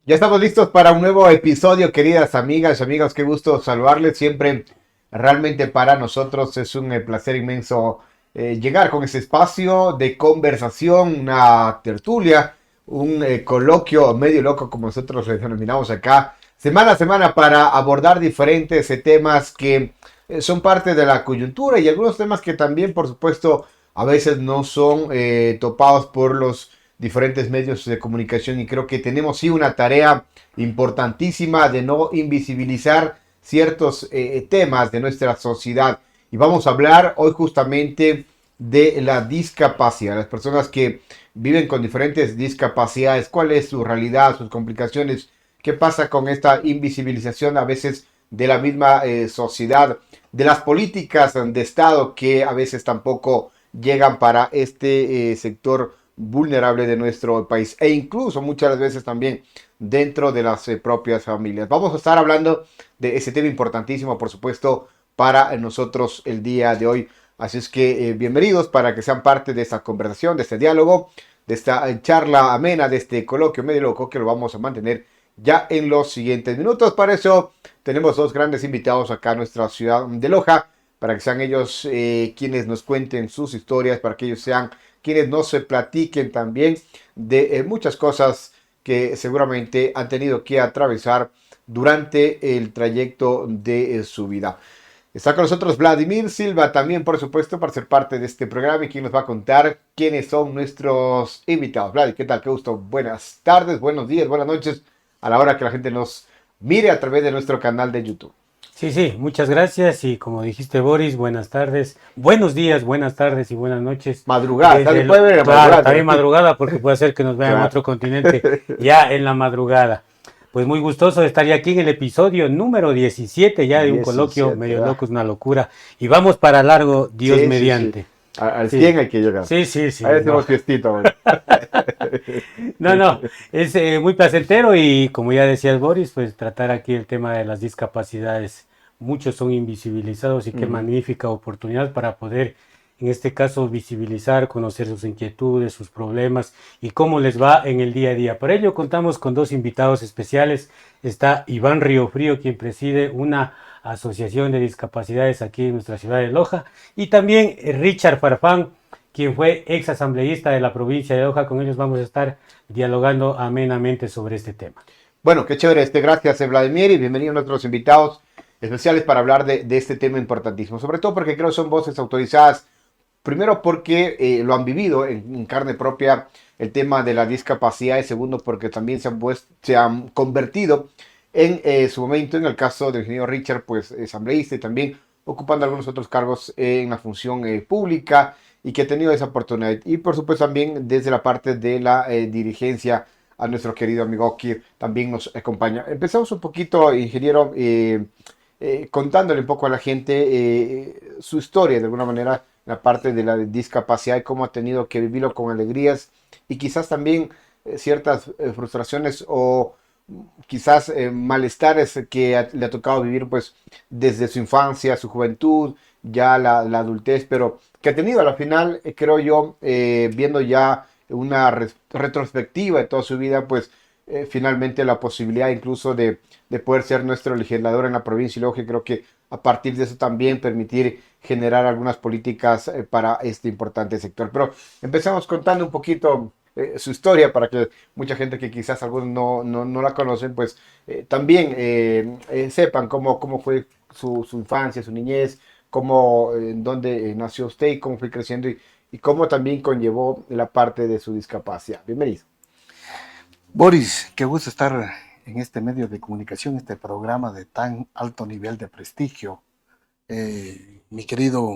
Ya estamos listos para un nuevo episodio, queridas amigas y amigos. Qué gusto saludarles. Siempre, realmente para nosotros es un placer inmenso llegar con este espacio de conversación, una tertulia, un coloquio medio loco, como nosotros le denominamos acá, semana a semana para abordar diferentes temas que son parte de la coyuntura y algunos temas que también, por supuesto, a veces no son topados por los diferentes medios de comunicación y creo que tenemos sí una tarea importantísima de no invisibilizar ciertos temas de nuestra sociedad. Y vamos a hablar hoy justamente de la discapacidad, las personas que viven con diferentes discapacidades, cuál es su realidad, sus complicaciones, qué pasa con esta invisibilización a veces de la misma sociedad, de las políticas de Estado que a veces tampoco llegan para este sector vulnerable de nuestro país e incluso muchas veces también dentro de las propias familias. Vamos a estar hablando de ese tema importantísimo, por supuesto, para nosotros el día de hoy. Así es que bienvenidos para que sean parte de esta conversación, de este diálogo, de esta charla amena, de este coloquio medio loco que lo vamos a mantener ya en los siguientes minutos. Para eso tenemos dos grandes invitados acá en nuestra ciudad de Loja, para que sean ellos quienes nos cuenten sus historias, para que ellos sean quienes nos se platiquen también de muchas cosas que seguramente han tenido que atravesar durante el trayecto de su vida. Está con nosotros Vladimir Silva también, por supuesto, para ser parte de este programa y quien nos va a contar quiénes son nuestros invitados. Vlad, ¿qué tal? Qué gusto. Buenas tardes, buenos días, buenas noches a la hora que la gente nos mire a través de nuestro canal de YouTube. Sí, sí, muchas gracias y como dijiste Boris, buenas tardes, buenos días, buenas tardes y buenas noches. Madrugada, también puede ver la Claro, madrugada. también madrugada porque puede ser que nos vean en otro continente ya en la madrugada. Pues muy gustoso de estar ya aquí en el episodio número 17 ya de un coloquio 17, medio ¿verdad? loco, es una locura. Y vamos para largo, Dios Sí, sí, sí. mediante. Al Sí, 100 hay que llegar. sí, sí, sí. Ahí No, hacemos fiestita, güey. no, no, es muy placentero y como ya decías Boris, pues tratar aquí el tema de las discapacidades. Muchos son invisibilizados y qué Ujú. magnífica oportunidad para poder, en este caso, visibilizar, conocer sus inquietudes, sus problemas y cómo les va en el día a día. Para ello contamos con dos invitados especiales. Está Iván Riofrío, quien preside una asociación de discapacidades aquí en nuestra ciudad de Loja, y también Richard Farfán, quien fue ex asambleísta de la provincia de Loja. Con ellos vamos a estar dialogando amenamente sobre este tema. Bueno, qué chévere. Gracias, Vladimir, y bienvenidos a nuestros invitados especiales para hablar de este tema importantísimo. Sobre todo porque creo que son voces autorizadas. Primero porque lo han vivido en carne propia el tema de la discapacidad y segundo porque también se han convertido en su momento, en el caso del ingeniero Richard, pues asambleísta y también ocupando algunos otros cargos en la función pública y que ha tenido esa oportunidad. Y por supuesto también desde la parte de la dirigencia a nuestro querido amigo que también nos acompaña. Empezamos un poquito, ingeniero, contándole un poco a la gente su historia de alguna manera, la parte de la discapacidad y cómo ha tenido que vivirlo con alegrías y quizás también ciertas frustraciones o quizás malestares que le ha tocado vivir pues desde su infancia, su juventud, ya la adultez, pero que ha tenido a la final, creo yo, viendo ya una retrospectiva de toda su vida, pues finalmente la posibilidad incluso de poder ser nuestro legislador en la provincia y luego que creo que a partir de eso también permitir generar algunas políticas para este importante sector. Pero empezamos contando un poquito su historia para que mucha gente que quizás algunos no la conocen, pues también sepan cómo fue su infancia, su niñez, cómo, en dónde nació usted y cómo fue creciendo y cómo también conllevó la parte de su discapacidad. Bienvenido. Boris, qué gusto estar en este medio de comunicación, este programa de tan alto nivel de prestigio. Mi querido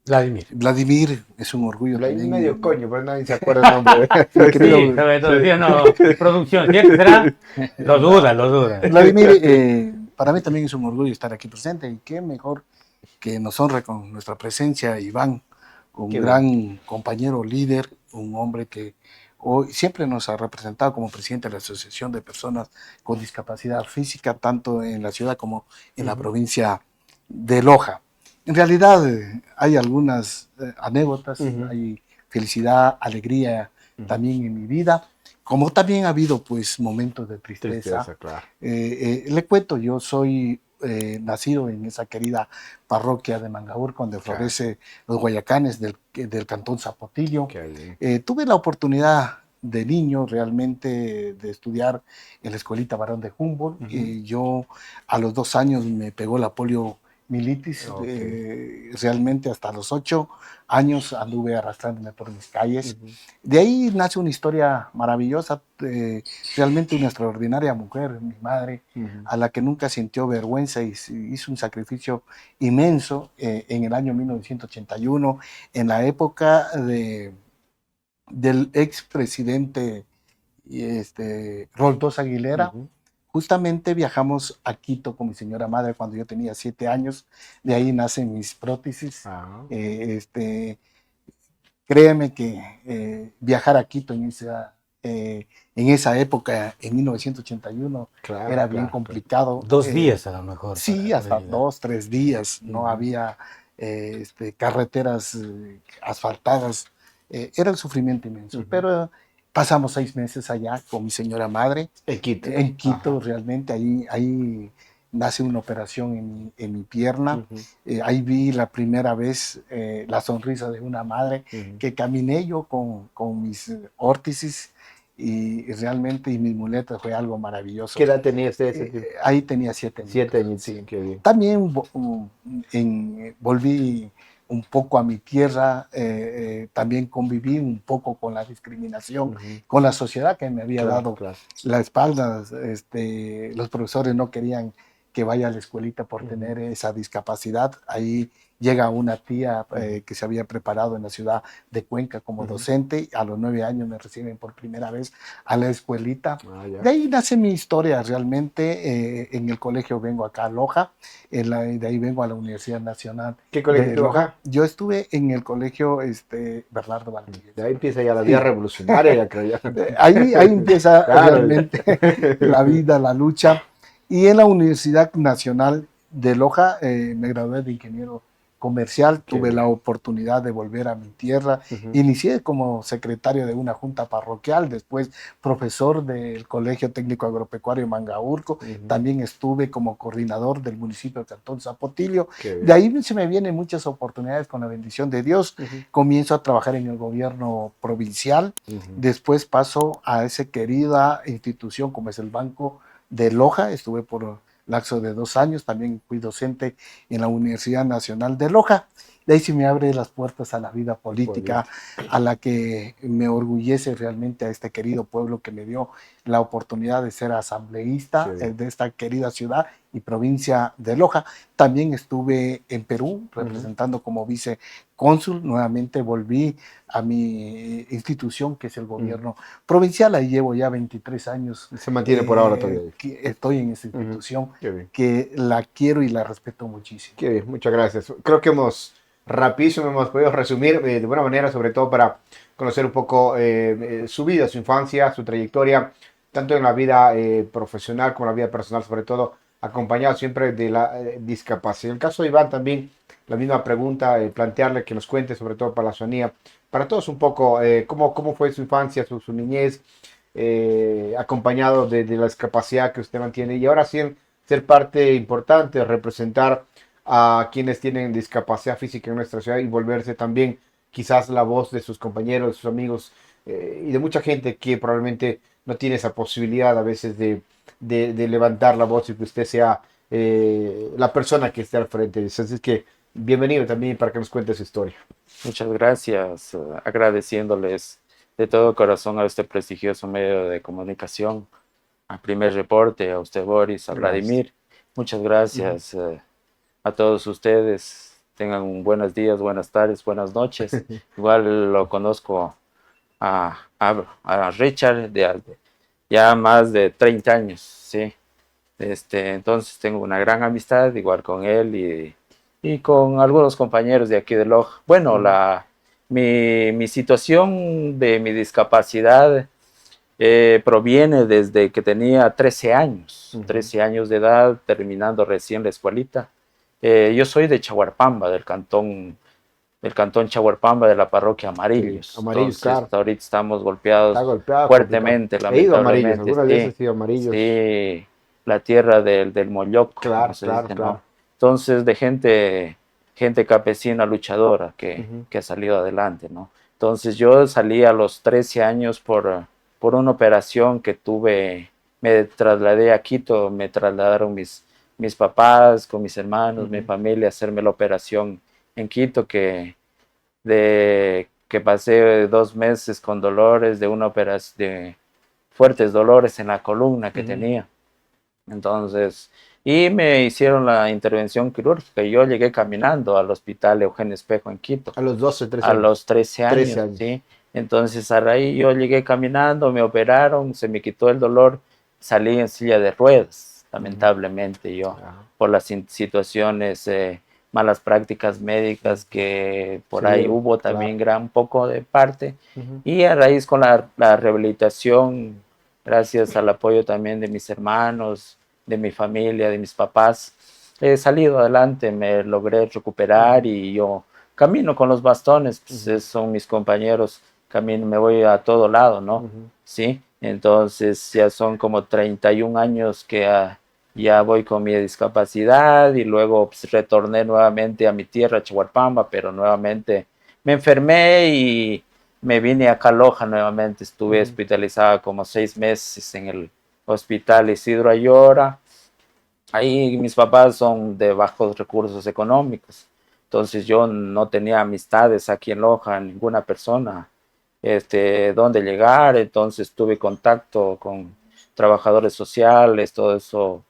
Vladimir. Vladimir, es un orgullo Medio también. coño, pero nadie se acuerda el nombre. Mi Sí, querido sobre todo, ¿sí o no? Producción, ¿cierto será? Lo duda, lo duda. Vladimir, para mí también es un orgullo estar aquí presente y qué mejor que nos honre con nuestra presencia Iván, un Qué bueno. gran compañero líder, un hombre que hoy siempre nos ha representado como presidente de la Asociación de Personas con Discapacidad Física, tanto en la ciudad como en la provincia de Loja. En realidad hay algunas anécdotas, hay felicidad, alegría también en mi vida, como también ha habido pues momentos de tristeza. Tristeza, claro. Le cuento, yo soy nacido en esa querida parroquia de Mangaurco, donde florece los Guayacanes del cantón Zapotillo. Tuve la oportunidad de niño realmente de estudiar en la escuelita Barón de Humboldt. Yo a los 2 años me pegó la poliomielitis. Realmente hasta los 8 años anduve arrastrándome por mis calles. De ahí nace una historia maravillosa, realmente una extraordinaria mujer, mi madre, a la que nunca sintió vergüenza y hizo un sacrificio inmenso en el año 1981, en la época del expresidente Roldos Aguilera. Justamente viajamos a Quito con mi señora madre cuando yo tenía 7 años, de ahí nacen mis prótesis. Créeme que viajar a Quito en esa época, en 1981, era bien complicado. 2 días a lo mejor. Sí, hasta 2, 3 días. No había carreteras asfaltadas. Era el sufrimiento inmenso. Pero pasamos 6 meses allá con mi señora madre. En Quito. En Quito, realmente. Ahí nace una operación en mi pierna. Ahí vi la primera vez la sonrisa de una madre, que caminé yo con mis órtesis y realmente mis muletas, fue algo maravilloso. ¿Qué edad tenía usted? Ahí tenía 7 años. 7 años, sí. Qué bien. También volví un poco a mi tierra, también conviví un poco con la discriminación, con la sociedad que me había dado la espalda. Los profesores no querían que vaya a la escuelita por tener esa discapacidad. Ahí llega una tía que se había preparado en la ciudad de Cuenca como docente. A los 9 años me reciben por primera vez a la escuelita. De ahí nace mi historia realmente. En el colegio vengo acá a Loja, de ahí vengo a la Universidad Nacional. ¿Qué colegio de Loja? Yo estuve en el colegio Bernardo Valdivia. De ahí empieza ya la vida revolucionaria, ya creo. Ahí empieza realmente la vida, la lucha. Y en la Universidad Nacional de Loja me gradué de ingeniero comercial, tuve la oportunidad de volver a mi tierra, inicié como secretario de una junta parroquial, después profesor del Colegio Técnico Agropecuario Mangaurco, también estuve como coordinador del municipio de Cantón Zapotillo. De ahí se me vienen muchas oportunidades con la bendición de Dios. Comienzo a trabajar en el gobierno provincial, después paso a esa querida institución como es el Banco de Loja, estuve por lapso de 2 años, también fui docente en la Universidad Nacional de Loja. De ahí se me abre las puertas a la vida política, a la que me orgullece realmente a este querido pueblo que me dio la oportunidad de ser asambleísta de esta querida ciudad y provincia de Loja. También estuve en Perú representando como vicecónsul. Nuevamente volví a mi institución, que es el gobierno provincial. Ahí llevo ya 23 años. Se mantiene por ahora todavía. Estoy en esa institución que la quiero y la respeto muchísimo. Qué bien, muchas gracias. Creo que rapidísimo hemos podido resumir de buena manera, sobre todo para conocer un poco su vida, su infancia, su trayectoria, tanto en la vida profesional como en la vida personal, sobre todo acompañado siempre de la discapacidad. En el caso de Iván también, la misma pregunta, plantearle que nos cuente, sobre todo para la ciudadanía, para todos un poco, cómo fue su infancia, su niñez, acompañado de la discapacidad que usted mantiene, y ahora sí ser parte importante, representar a quienes tienen discapacidad física en nuestra ciudad y volverse también quizás la voz de sus compañeros, de sus amigos y de mucha gente que probablemente no tiene esa posibilidad a veces de levantar la voz y que usted sea la persona que esté al frente. Así que bienvenido también para que nos cuente su historia. Muchas gracias, agradeciéndoles de todo corazón a este prestigioso medio de comunicación, al Primer Reporte, a usted Boris, a Vladimir. Muchas gracias a todos ustedes. Tengan buenos días, buenas tardes, buenas noches. Igual lo conozco a Richard de ya más de 30 años, ¿sí? Entonces tengo una gran amistad igual con él y con algunos compañeros de aquí de Loja. Bueno, mi situación de mi discapacidad proviene desde que tenía 13 años, 13 años de edad, terminando recién la escuelita. Yo soy de Chaguarpamba, del cantón del cantón Chahuarpamba, de la parroquia Amarillos. Sí, Amarillos, Entonces, claro. hasta ahorita estamos golpeados Está golpeado, fuertemente, complicado. He ido a Amarillos, lamentablemente. algunas veces Sí, he ido a Amarillos. sí, la tierra del Molloco, como Claro, se claro, dice, ¿no? claro. Entonces, de gente campesina, luchadora, Ujú. que ha salido adelante, ¿no? Entonces, yo salí a los 13 años por una operación que tuve, me trasladé a Quito, me trasladaron mis papás con mis hermanos, mi Ujú. familia, a hacerme la operación en Quito, que pasé 2 meses con dolores de una operación, de fuertes dolores en la columna que Ujú. tenía. Entonces, y me hicieron la intervención quirúrgica y yo llegué caminando al hospital Eugenio Espejo en Quito A los 12, 13 a años. los 13 13 años, años. ¿sí? Entonces, a raíz yo llegué caminando, me operaron, se me quitó el dolor, salí en silla de ruedas, lamentablemente yo, Ajá. por las situaciones, malas prácticas médicas que por Se ahí dieron, hubo claro. también gran poco de parte. Ujú. Y a raíz con la rehabilitación, gracias al apoyo también de mis hermanos, de mi familia, de mis papás, he salido adelante, me logré recuperar y yo camino con los bastones, pues son mis compañeros, camino, me voy a todo lado, ¿no? Ujú. Sí, entonces ya son como 31 años que ya voy con mi discapacidad y luego pues, retorné nuevamente a mi tierra, Chahuarpamba, pero nuevamente me enfermé y me vine a Caloja nuevamente, estuve Ujú. hospitalizada como 6 meses en el hospital Isidro Ayora. Ahí mis papás son de bajos recursos económicos, entonces yo no tenía amistades aquí en Loja, ninguna persona dónde llegar, entonces tuve contacto con trabajadores sociales, todo eso.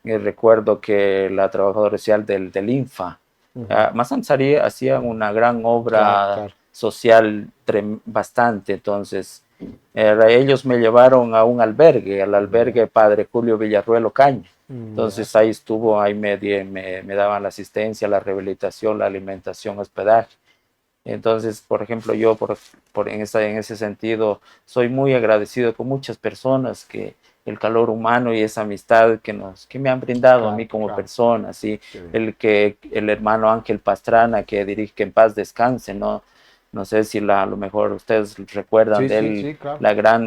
Y recuerdo que la trabajadora social del INFA, Ujú. Masansari, hacían una gran Claro, obra claro. social bastante, entonces ellos me llevaron a un albergue, al albergue Padre Julio Villarruel Ocaña. Ya. Entonces ahí estuvo, ahí me daban la asistencia, la rehabilitación, la alimentación, hospedaje. Entonces, por ejemplo, yo en ese sentido soy muy agradecido con muchas personas que el calor humano y esa amistad que me han brindado a mí Claro, como claro. persona, ¿sí? Qué bien. El hermano Ángel Pastrana que dirige que en paz descanse, ¿no? No sé si a lo mejor ustedes recuerdan Sí, de sí, él sí, claro.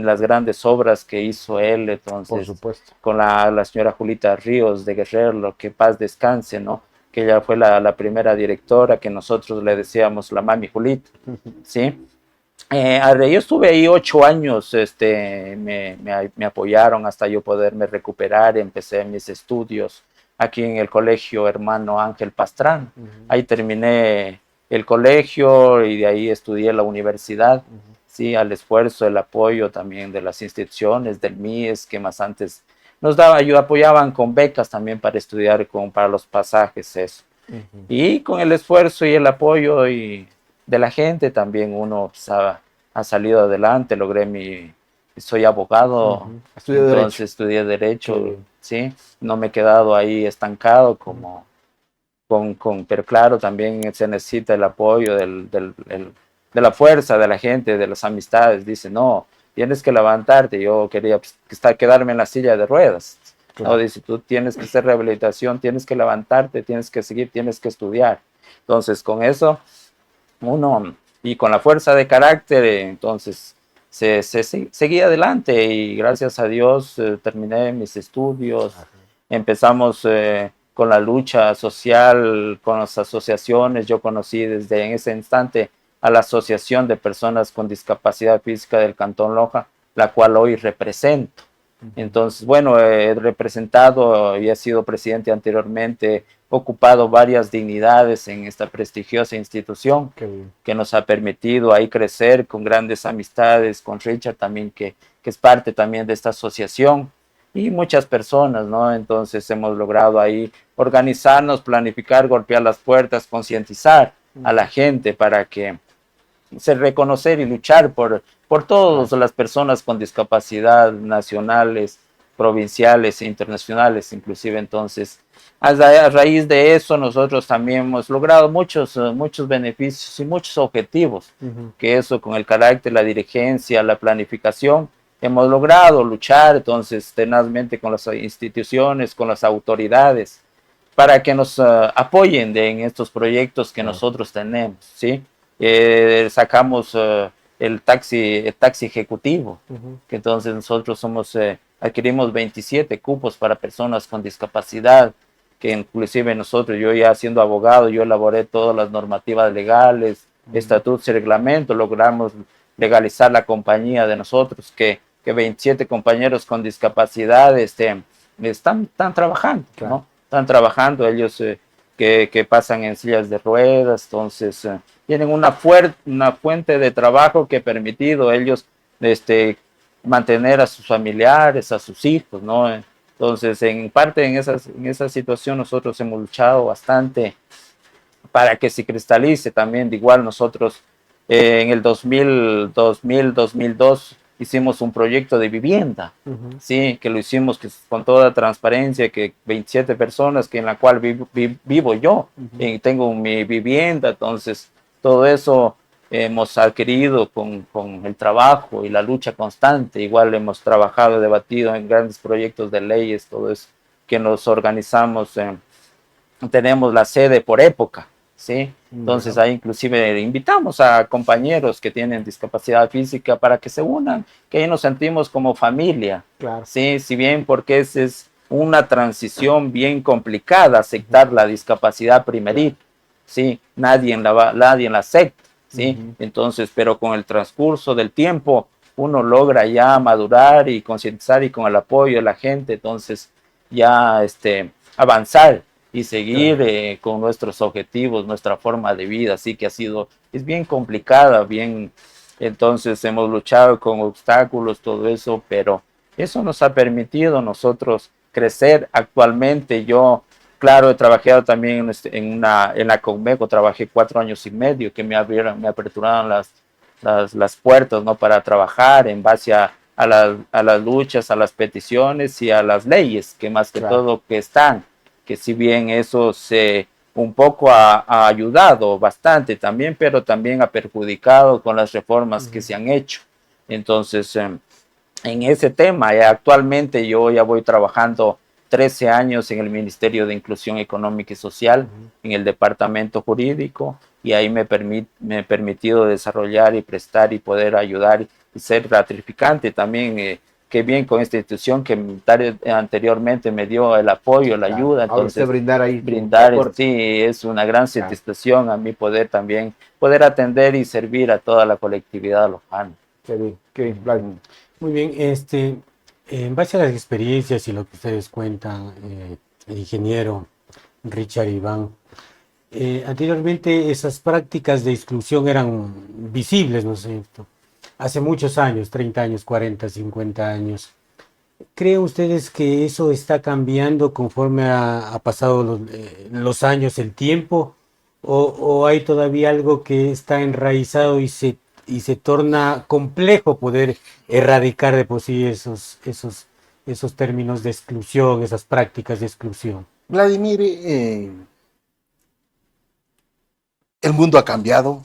las grandes obras que hizo él, Por entonces, supuesto. con la señora Julita Ríos de Guerrero, que paz descanse, ¿no? Que ella fue la primera directora que nosotros le decíamos la mami Julita, ¿sí? Yo estuve ahí 8 años, me apoyaron hasta yo poderme recuperar, empecé mis estudios aquí en el colegio Hermano Ángel Pastrán. Ahí terminé el colegio y de ahí estudié la universidad, sí, al esfuerzo, el apoyo también de las instituciones, del MIES, que más antes nos daba, apoyaban con becas también para estudiar, para los pasajes, eso. Y con el esfuerzo y el apoyo de la gente también uno pues, ha salido adelante, soy abogado, Estudio Derecho. entonces estudié Qué Derecho, bien. ¿sí? No me he quedado ahí estancado pero claro, también se necesita el apoyo de la fuerza de la gente, de las amistades. Dice, no, tienes que levantarte. Yo quería pues, quedarme en la silla de ruedas. No, Claro. dice, tú tienes que hacer rehabilitación, tienes que levantarte, tienes que seguir, tienes que estudiar. Entonces, con eso, y con la fuerza de carácter, entonces, seguí adelante y gracias a Dios terminé mis estudios, empezamos con la lucha social, con las asociaciones. Yo conocí desde en ese instante a la Asociación de Personas con Discapacidad Física del Cantón Loja, la cual hoy represento. Entonces, bueno, he representado y he sido presidente anteriormente, he ocupado varias dignidades en esta prestigiosa institución Qué bien. que nos ha permitido ahí crecer con grandes amistades, con Richard también, que es parte también de esta asociación, y muchas personas, ¿no? Entonces hemos logrado ahí organizarnos, planificar, golpear las puertas, concientizar a la gente para que reconocer y luchar por todas las personas con discapacidad nacionales, provinciales e internacionales, inclusive. Entonces, a raíz de eso, nosotros también hemos logrado muchos beneficios y muchos objetivos, que eso con el carácter, la dirigencia, la planificación, hemos logrado luchar entonces tenazmente con las instituciones, con las autoridades, para que nos apoyen en estos proyectos que nosotros tenemos, ¿sí? sacamos el taxi ejecutivo, que entonces nosotros adquirimos 27 cupos para personas con discapacidad, que inclusive nosotros, yo ya siendo abogado, yo elaboré todas las normativas legales, estatutos y reglamentos, logramos legalizar la compañía de nosotros, que 27 compañeros con discapacidad están trabajando, Claro. ¿no? Están trabajando, ellos que pasan en sillas de ruedas, entonces tienen una fuente de trabajo que ha permitido ellos mantener a sus familiares, a sus hijos, ¿no? Entonces, en parte en esa situación nosotros hemos luchado bastante para que se cristalice también. De igual nosotros en el 2002 hicimos un proyecto de vivienda, sí, que lo hicimos con toda transparencia, que 27 personas, que en la cual vivo yo, y tengo mi vivienda, entonces todo eso hemos adquirido con el trabajo y la lucha constante. Igual hemos trabajado, debatido en grandes proyectos de leyes, todo eso que nos organizamos, tenemos la sede por época, ¿sí? Entonces ahí inclusive invitamos a compañeros que tienen discapacidad física para que se unan, que ahí nos sentimos como familia, Claro. ¿sí? Si bien porque es una transición bien complicada aceptar la discapacidad primeril, ¿sí? Nadie la acepta, ¿sí? Entonces, pero con el transcurso del tiempo uno logra ya madurar y concientizar, y con el apoyo de la gente, entonces ya avanzar y seguir con nuestros objetivos, nuestra forma de vida. Así que es bien complicada, entonces hemos luchado con obstáculos, todo eso, pero eso nos ha permitido nosotros crecer. Actualmente yo, claro, he trabajado también en la Conmeco, trabajé 4 años y medio, que me aperturaron las puertas, ¿no? Para trabajar en base a las luchas, a las peticiones y a las leyes, que más que todo que están, que si bien eso un poco ha ayudado bastante también, pero también ha perjudicado con las reformas que se han hecho. Entonces, en ese tema, actualmente yo ya voy trabajando 13 años en el Ministerio de Inclusión Económica y Social, en el departamento jurídico, y ahí me he permitido desarrollar y prestar y poder ayudar y ser gratificante también. Qué bien con esta institución que anteriormente me dio el apoyo, la ayuda. Entonces, brindar sí, es una gran satisfacción a mí poder también atender y servir a toda la colectividad local. Qué bien, Vladimir. Muy bien, en base a las experiencias y lo que ustedes cuentan, el ingeniero Richard Iván, anteriormente esas prácticas de exclusión eran visibles, ¿no es cierto? Hace muchos años, 30 años, 40, 50 años. ¿Creen ustedes que eso está cambiando conforme ha pasado los años, el tiempo? ¿O hay todavía algo que está enraizado y se torna complejo poder erradicar de por sí esos términos de exclusión, esas prácticas de exclusión? Vladimir, el mundo ha cambiado.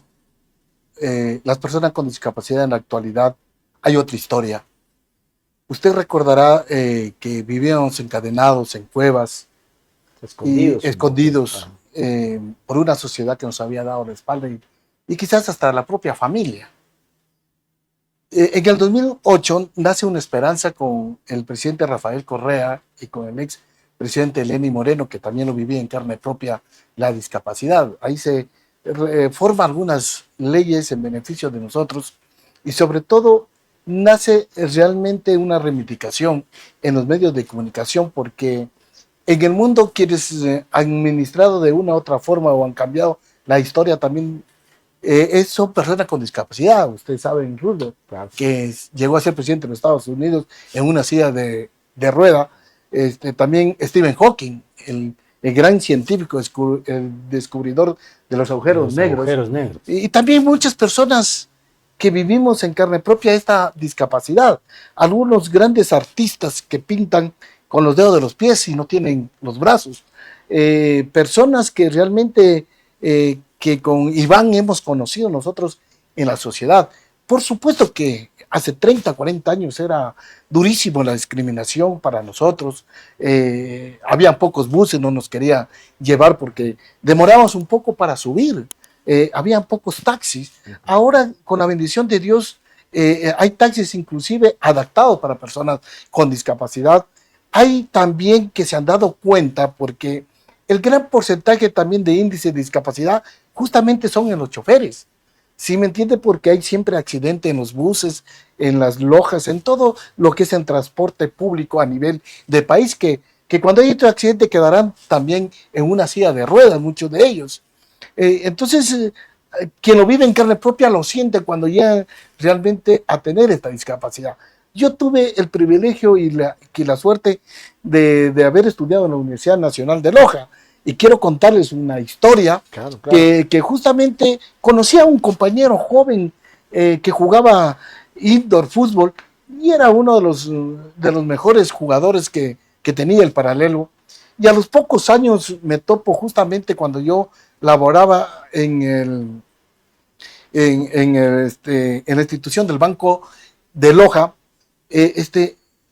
Las personas con discapacidad en la actualidad, hay otra historia. Usted recordará que vivíamos encadenados en cuevas, escondidos por una sociedad que nos había dado la espalda y quizás hasta la propia familia. En el 2008 nace una esperanza con el presidente Rafael Correa y con el ex presidente Lenín Moreno, que también lo vivía en carne propia la discapacidad. Ahí se forman algunas leyes en beneficio de nosotros y sobre todo nace realmente una reivindicación en los medios de comunicación, porque en el mundo quienes han administrado de una u otra forma o han cambiado la historia también son personas con discapacidad. Ustedes saben, Roosevelt, que llegó a ser presidente de los Estados Unidos en una silla de rueda. También Stephen Hawking, el gran científico, el descubridor de los agujeros negros. Y también muchas personas que vivimos en carne propia esta discapacidad. Algunos grandes artistas que pintan con los dedos de los pies y no tienen los brazos. Personas que realmente que con Iván hemos conocido nosotros en la sociedad. Por supuesto que hace 30, 40 años era durísimo la discriminación para nosotros. Había pocos buses, no nos quería llevar porque demorábamos un poco para subir. habían pocos taxis. Ahora, con la bendición de Dios, hay taxis inclusive adaptados para personas con discapacidad. Hay también que se han dado cuenta porque el gran porcentaje también de índice de discapacidad justamente son en los choferes. ¿Sí me entiende? Porque hay siempre accidente en los buses, en las lojas, en todo lo que es en transporte público a nivel de país, que cuando hay otro accidente quedarán también en una silla de ruedas, muchos de ellos. Entonces, quien lo vive en carne propia lo siente cuando llega realmente a tener esta discapacidad. Yo tuve el privilegio y la suerte de haber estudiado en la Universidad Nacional de Loja. Y quiero contarles una historia Claro. que justamente conocí a un compañero joven que jugaba indoor fútbol y era uno de los mejores jugadores que tenía el paralelo. Y a los pocos años me topo justamente cuando yo laboraba en la institución del Banco de Loja.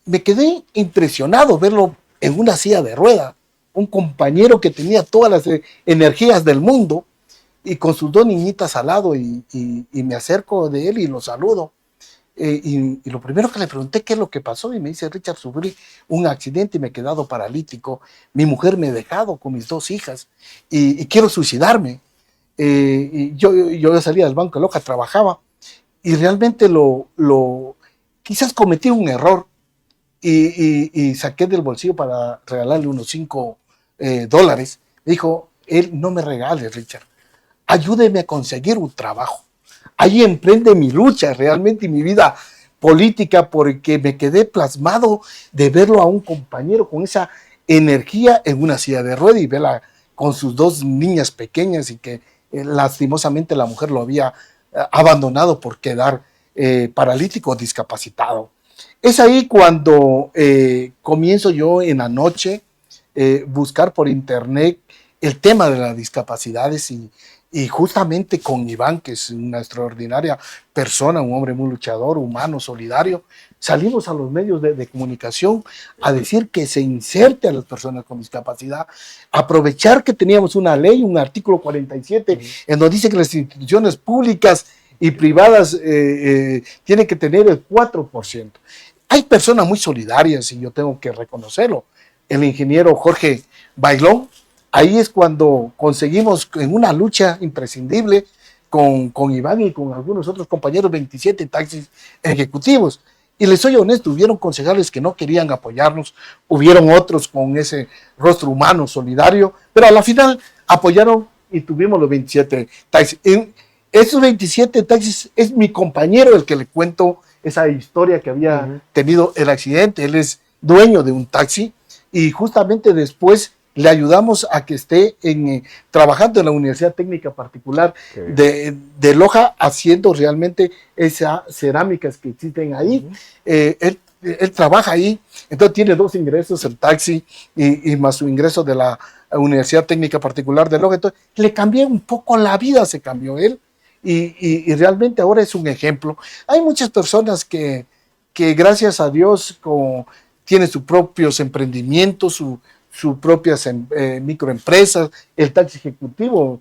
Me quedé impresionado verlo en una silla de rueda, un compañero que tenía todas las energías del mundo y con sus dos niñitas al lado y me acerco de él y lo saludo. Y lo primero que le pregunté qué es lo que pasó y me dice: Richard, sufrí un accidente y me he quedado paralítico, mi mujer me ha dejado con mis dos hijas y quiero suicidarme. Y yo salía del Banco de Loja, trabajaba y realmente quizás cometí un error y saqué del bolsillo para regalarle unos $5. Me dijo él: no me regales, Richard, ayúdeme a conseguir un trabajo. Ahí emprende mi lucha realmente y mi vida política, porque me quedé plasmado de verlo a un compañero con esa energía en una silla de ruedas y verla con sus dos niñas pequeñas y que lastimosamente la mujer lo había abandonado por quedar paralítico o discapacitado. Es ahí cuando comienzo yo en la noche buscar por internet el tema de las discapacidades y justamente con Iván, que es una extraordinaria persona, un hombre muy luchador, humano, solidario, salimos a los medios de comunicación a decir que se inserte a las personas con discapacidad, aprovechar que teníamos una ley, un artículo 47, en donde dice que las instituciones públicas y privadas tienen que tener el 4%. Hay personas muy solidarias y yo tengo que reconocerlo. El ingeniero Jorge Bailón, ahí es cuando conseguimos en una lucha imprescindible con Iván y con algunos otros compañeros 27 taxis ejecutivos. Y les soy honesto, hubieron concejales que no querían apoyarnos, hubieron otros con ese rostro humano, solidario, pero a la final apoyaron y tuvimos los 27 taxis. En esos 27 taxis es mi compañero el que le cuento esa historia que había tenido el accidente. Él es dueño de un taxi y justamente después le ayudamos a que esté trabajando en la Universidad Técnica Particular de Loja, haciendo realmente esas cerámicas que existen ahí. Él trabaja ahí, entonces tiene dos ingresos, el taxi y más su ingreso de la Universidad Técnica Particular de Loja. Entonces le cambié un poco la vida, se cambió él y realmente ahora es un ejemplo. Hay muchas personas que gracias a Dios tienen sus propios emprendimientos, sus propias microempresas, el taxi ejecutivo.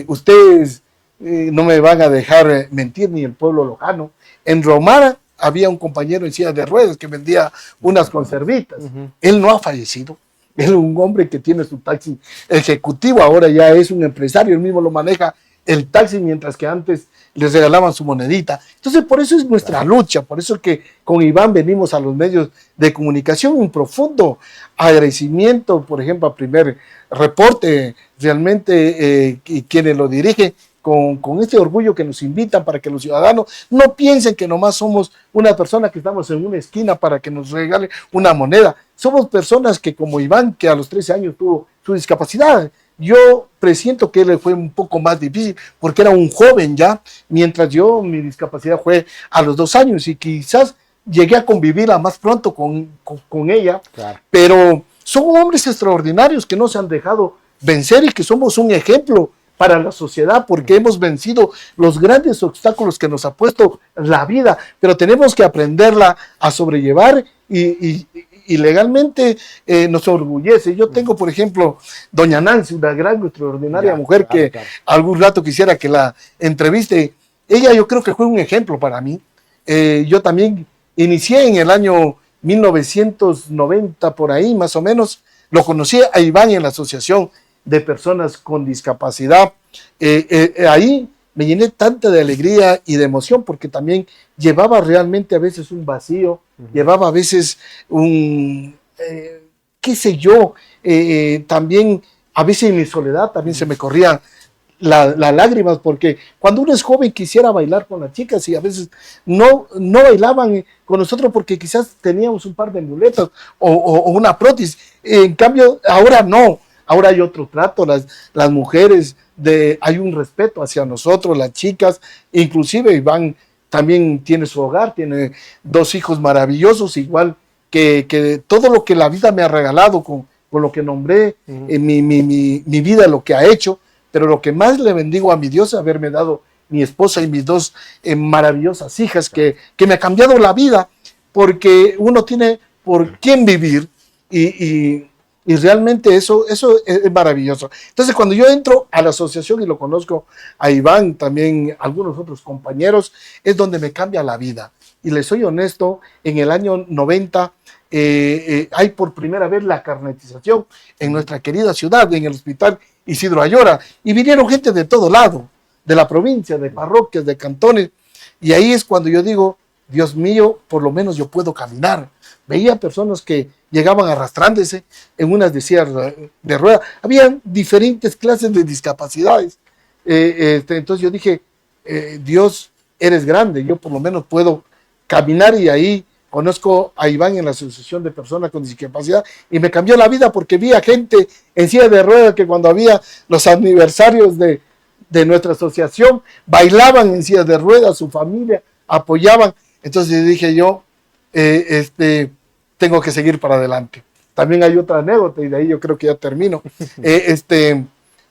Ustedes no me van a dejar mentir, ni el pueblo lojano. En Romara había un compañero en silla de ruedas que vendía unas conservitas. Él no ha fallecido. Él es un hombre que tiene su taxi ejecutivo, ahora ya es un empresario, él mismo lo maneja el taxi, mientras que antes les regalaban su monedita. Entonces, por eso es nuestra lucha, por eso es que con Iván venimos a los medios de comunicación. Un profundo agradecimiento, por ejemplo, al Primer Reporte, realmente, y quienes lo dirigen, con este orgullo que nos invitan para que los ciudadanos no piensen que nomás somos una persona que estamos en una esquina para que nos regale una moneda. Somos personas que, como Iván, que a los 13 años tuvo su discapacidad. Yo presiento que él fue un poco más difícil porque era un joven ya, mientras mi discapacidad fue a los 2 años y quizás llegué a convivir más pronto con ella, claro. Pero son hombres extraordinarios que no se han dejado vencer y que somos un ejemplo para la sociedad porque hemos vencido los grandes obstáculos que nos ha puesto la vida, pero tenemos que aprenderla a sobrellevar y y legalmente nos orgullece. Yo tengo, por ejemplo, doña Nancy, una gran, extraordinaria mujer que algún rato quisiera que la entreviste. Ella yo creo que fue un ejemplo para mí. Yo también inicié en el año 1990, por ahí más o menos. Lo conocí a Iván en la Asociación de Personas con Discapacidad. Ahí me llené tanta de alegría y de emoción porque también llevaba realmente a veces un vacío, llevaba a veces un, qué sé yo, también a veces en mi soledad también se me corrían las lágrimas, porque cuando uno es joven quisiera bailar con las chicas y a veces no bailaban con nosotros porque quizás teníamos un par de muletas o una prótesis. En cambio, ahora no, ahora hay otro trato, las mujeres, hay un respeto hacia nosotros, las chicas, inclusive Iván también tiene su hogar, tiene 2 hijos maravillosos, igual que todo lo que la vida me ha regalado con lo que nombré, mi vida, lo que ha hecho. Pero lo que más le bendigo a mi Dios es haberme dado mi esposa y mis 2 maravillosas hijas que me ha cambiado la vida, porque uno tiene por quién vivir y realmente eso es maravilloso. Entonces cuando yo entro a la asociación y lo conozco a Iván, también algunos otros compañeros, es donde me cambia la vida. Y les soy honesto, en el año 90 hay por primera vez la carnetización en nuestra querida ciudad, en el hospital Isidro Ayora, y vinieron gente de todo lado, de la provincia, de parroquias, de cantones, y ahí es cuando yo digo, Dios mío, por lo menos yo puedo caminar. Veía personas que llegaban arrastrándose en unas de sillas de ruedas, habían diferentes clases de discapacidades. Entonces yo dije, Dios, eres grande, yo por lo menos puedo caminar, y ahí conozco a Iván en la Asociación de Personas con Discapacidad y me cambió la vida porque vi a gente en silla de ruedas que cuando había los aniversarios de nuestra asociación bailaban en silla de ruedas, su familia apoyaban. Entonces dije yo, tengo que seguir para adelante. También hay otra anécdota y de ahí yo creo que ya termino.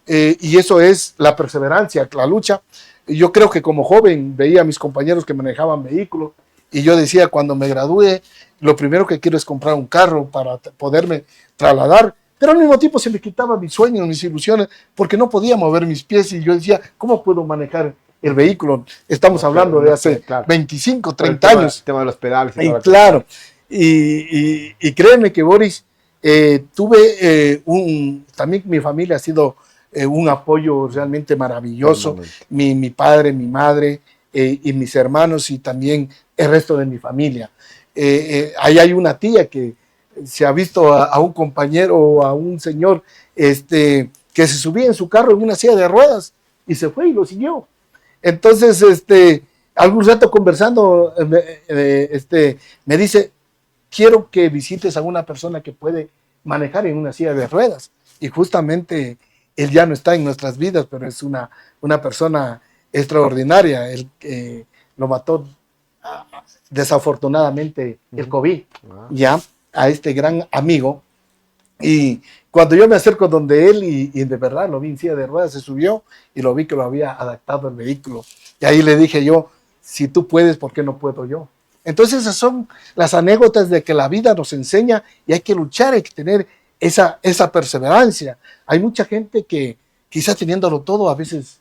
Y eso es la perseverancia, la lucha. Yo creo que como joven veía a mis compañeros que manejaban vehículos, y yo decía, cuando me gradúe, lo primero que quiero es comprar un carro para poderme trasladar. Pero al mismo tiempo se me quitaban mis sueños, mis ilusiones, porque no podía mover mis pies. Y yo decía, ¿cómo puedo manejar el vehículo? Estamos hablando de hace 25, 30 años. El tema de los pedales. Claro. Y créeme que, Boris, tuve también mi familia ha sido un apoyo realmente maravilloso. Mi padre, mi madre y mis hermanos, y también el resto de mi familia. Ahí hay una tía que se ha visto a un compañero o a un señor que se subía en su carro en una silla de ruedas y se fue y lo siguió. Entonces, algún rato conversando, me dice, quiero que visites a una persona que puede manejar en una silla de ruedas. Y justamente él ya no está en nuestras vidas, pero es una persona extraordinaria. Él lo mató desafortunadamente el COVID, ya, a este gran amigo. Y cuando yo me acerco donde él, y de verdad lo vi en silla de ruedas, se subió y lo vi que lo había adaptado el vehículo. Y ahí le dije yo, si tú puedes, ¿por qué no puedo yo? Entonces esas son las anécdotas de que la vida nos enseña y hay que luchar, hay que tener esa perseverancia. Hay mucha gente que quizás teniéndolo todo a veces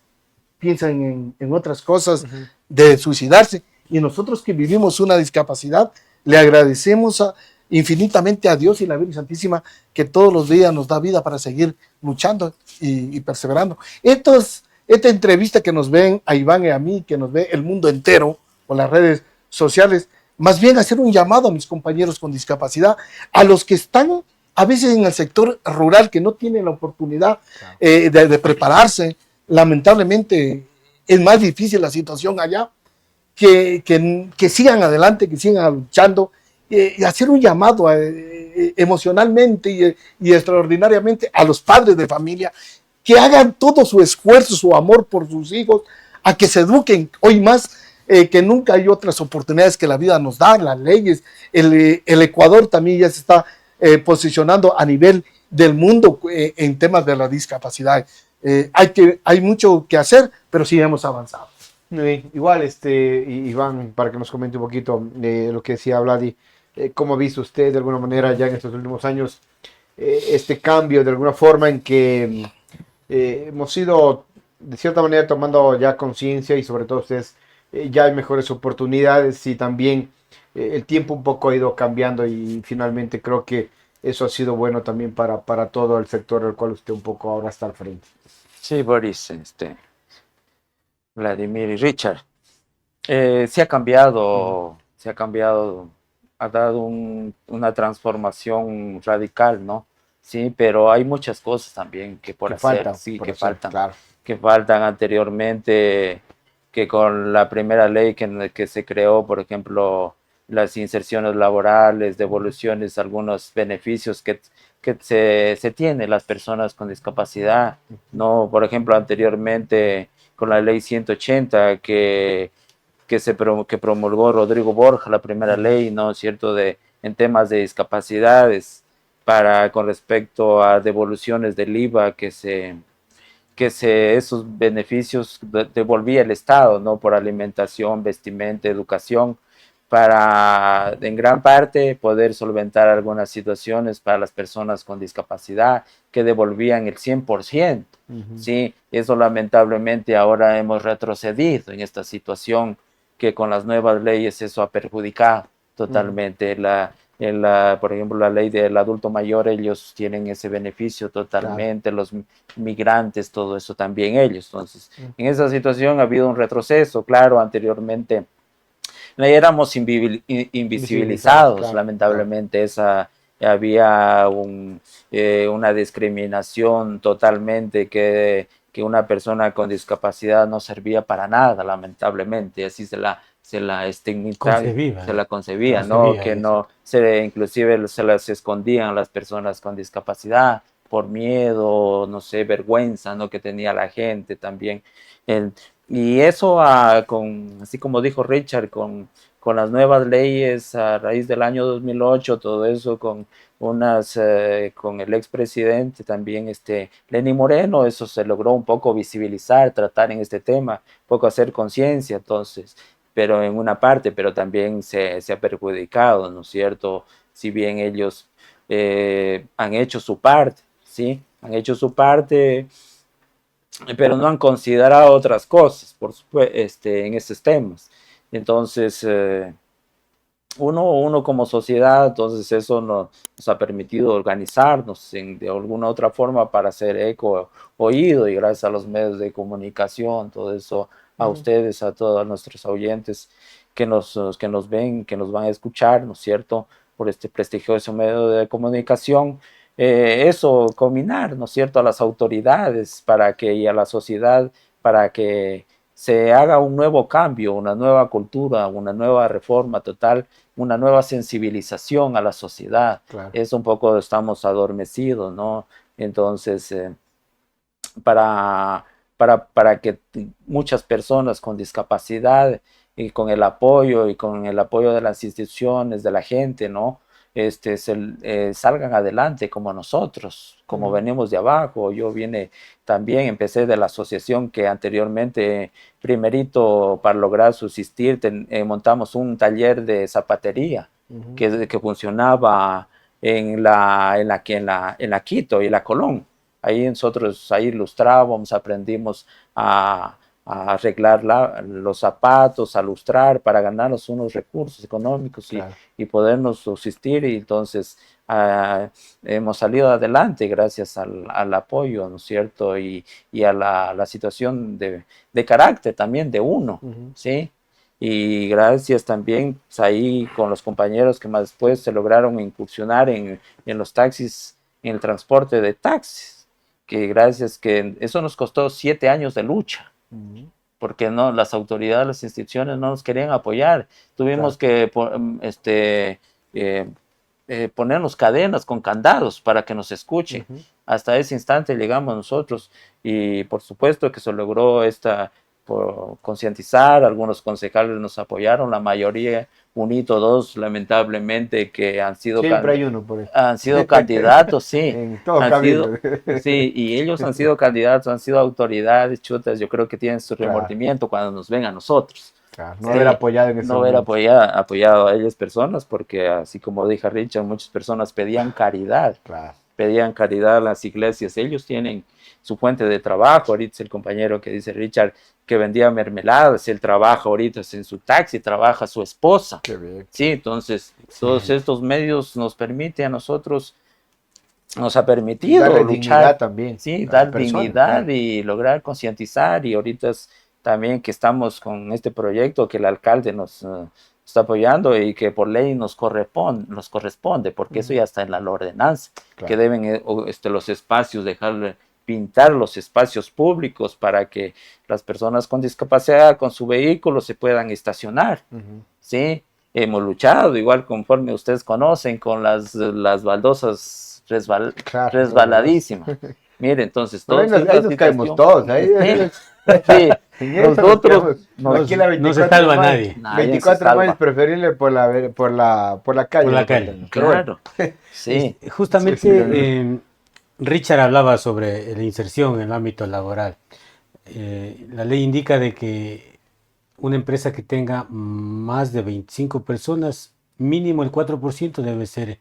piensan en otras cosas, de suicidarse, y nosotros que vivimos una discapacidad le agradecemos infinitamente a Dios y la Virgen Santísima que todos los días nos da vida para seguir luchando y perseverando. Esta entrevista que nos ven a Iván y a mí, que nos ve el mundo entero por las redes sociales, más bien hacer un llamado a mis compañeros con discapacidad, a los que están a veces en el sector rural, que no tienen la oportunidad de prepararse. Lamentablemente es más difícil la situación allá, que sigan adelante, que sigan luchando, y hacer un llamado emocionalmente y extraordinariamente a los padres de familia, que hagan todo su esfuerzo, su amor por sus hijos, a que se eduquen. Hoy más que nunca hay otras oportunidades que la vida nos da, las leyes. El Ecuador también ya se está posicionando a nivel del mundo en temas de la discapacidad. Hay mucho que hacer, pero sí hemos avanzado. Igual, Iván, para que nos comente un poquito lo que decía Vladi, ¿Cómo ha visto usted de alguna manera ya en estos últimos años este cambio de alguna forma en que hemos ido de cierta manera tomando ya conciencia y sobre todo ustedes ya hay mejores oportunidades y también el tiempo un poco ha ido cambiando y finalmente creo que eso ha sido bueno también para todo el sector del cual usted un poco ahora está al frente? Sí, Boris, Vladimir y Richard. Se ha cambiado, ha dado una transformación radical, ¿no? Sí, pero hay muchas cosas también que por Que hacer, falta, sí, por que hacer, faltan, claro. que faltan anteriormente, que con la primera ley que se creó, por ejemplo, las inserciones laborales, devoluciones, algunos beneficios que se tienen las personas con discapacidad, ¿no? Por ejemplo, anteriormente con la ley 180 que promulgó Rodrigo Borja, la primera ley, ¿no es cierto?, en temas de discapacidades, con respecto a devoluciones del IVA esos beneficios devolvía el Estado, ¿no? Por alimentación, vestimenta, educación, para en gran parte poder solventar algunas situaciones para las personas con discapacidad que devolvían el 100%. Sí, eso lamentablemente ahora hemos retrocedido en esta situación que con las nuevas leyes eso ha perjudicado totalmente. Por ejemplo, la ley del adulto mayor, ellos tienen ese beneficio totalmente, los migrantes, todo eso también ellos. Entonces, en esa situación ha habido un retroceso, claro, anteriormente éramos invisibilizados, claro, lamentablemente, había una discriminación totalmente que una persona con discapacidad no servía para nada, lamentablemente, así se la estigmatizaba, se la concebía, ¿no? Que no, inclusive se las escondían a las personas con discapacidad por miedo, no sé, vergüenza, ¿no? Que tenía la gente también. Y eso, así como dijo Richard, con las nuevas leyes a raíz del año 2008, todo eso con el expresidente también, Lenín Moreno, eso se logró un poco visibilizar, tratar en este tema, un poco hacer conciencia, entonces, pero en una parte, pero también se ha perjudicado, ¿no es cierto? Si bien ellos han hecho su parte, ¿sí? Han hecho su parte, pero no han considerado otras cosas, por supuesto, en estos temas. Entonces, uno como sociedad, entonces eso nos ha permitido organizarnos de alguna otra forma para hacer eco oído, y gracias a los medios de comunicación, todo eso, a ustedes, a todos nuestros oyentes que nos ven, que nos van a escuchar, ¿no es cierto?, por este prestigioso medio de comunicación, eso, combinar, ¿no es cierto?, a las autoridades y a la sociedad para que se haga un nuevo cambio, una nueva cultura, una nueva reforma total, una nueva sensibilización a la sociedad. claro. Es un poco, estamos adormecidos, ¿no? Entonces, para que muchas personas con discapacidad y con el apoyo de las instituciones, de la gente, ¿no? Salgan adelante como nosotros, como venimos de abajo. También empecé de la asociación que anteriormente, primerito, para lograr subsistir, montamos un taller de zapatería que funcionaba en la Quito y la Colón. Ahí nosotros ilustrábamos, aprendimos a arreglar los zapatos, a lustrar para ganarnos unos recursos económicos, claro, y podernos subsistir. Y entonces hemos salido adelante gracias al apoyo, ¿no es cierto? Y a la situación de carácter también de uno, ¿sí? Y gracias también pues, ahí con los compañeros que más después se lograron incursionar en los taxis, en el transporte de taxis, que gracias que eso nos costó 7 años de lucha. Porque no, las autoridades, las instituciones no nos querían apoyar. Tuvimos que ponernos cadenas con candados para que nos escuchen. Hasta ese instante llegamos nosotros, y por supuesto que se logró por concientizar. Algunos concejales nos apoyaron, la mayoría, unito dos, lamentablemente, que han sido, han sido candidatos, sí, en todo camino. Sí, y ellos han sido candidatos, han sido autoridades, chutas, yo creo que tienen su remordimiento cuando nos ven a nosotros. Claro, no haber apoyado en ese no haber momento. apoyado a ellas personas, porque así como dijo Richard, muchas personas Claro. pedían caridad a las iglesias. Ellos tienen su fuente de trabajo. Ahorita es el compañero que dice Richard que vendía mermeladas, él trabaja ahorita en su taxi, trabaja su esposa. Qué bien. Sí, entonces todos estos medios nos permiten a nosotros, nos ha permitido Darle luchar, dignidad también sí, a la dar persona, dignidad claro. y lograr concientizar. Y ahorita también que estamos con este proyecto que el alcalde nos está apoyando y que por ley nos corresponde, porque eso ya está en la ordenanza, Claro. que deben los espacios, pintar los espacios públicos para que las personas con discapacidad con su vehículo se puedan estacionar. ¿Sí? Hemos luchado, igual conforme ustedes conocen, con las baldosas Claro, resbaladísimas. Mire, entonces, pero ahí todos ahí nos caemos todos. Ahí, sí, en eso nosotros aquí la No se 24 salva de mayo, nadie. Nadie se 24 de mayo es salva. preferible por la calle. Por la calle. Pero bueno. Claro, sí. Justamente, Sí, sí, Richard hablaba sobre la inserción en el ámbito laboral. La ley indica de que una empresa que tenga más de 25 personas, mínimo el 4% debe ser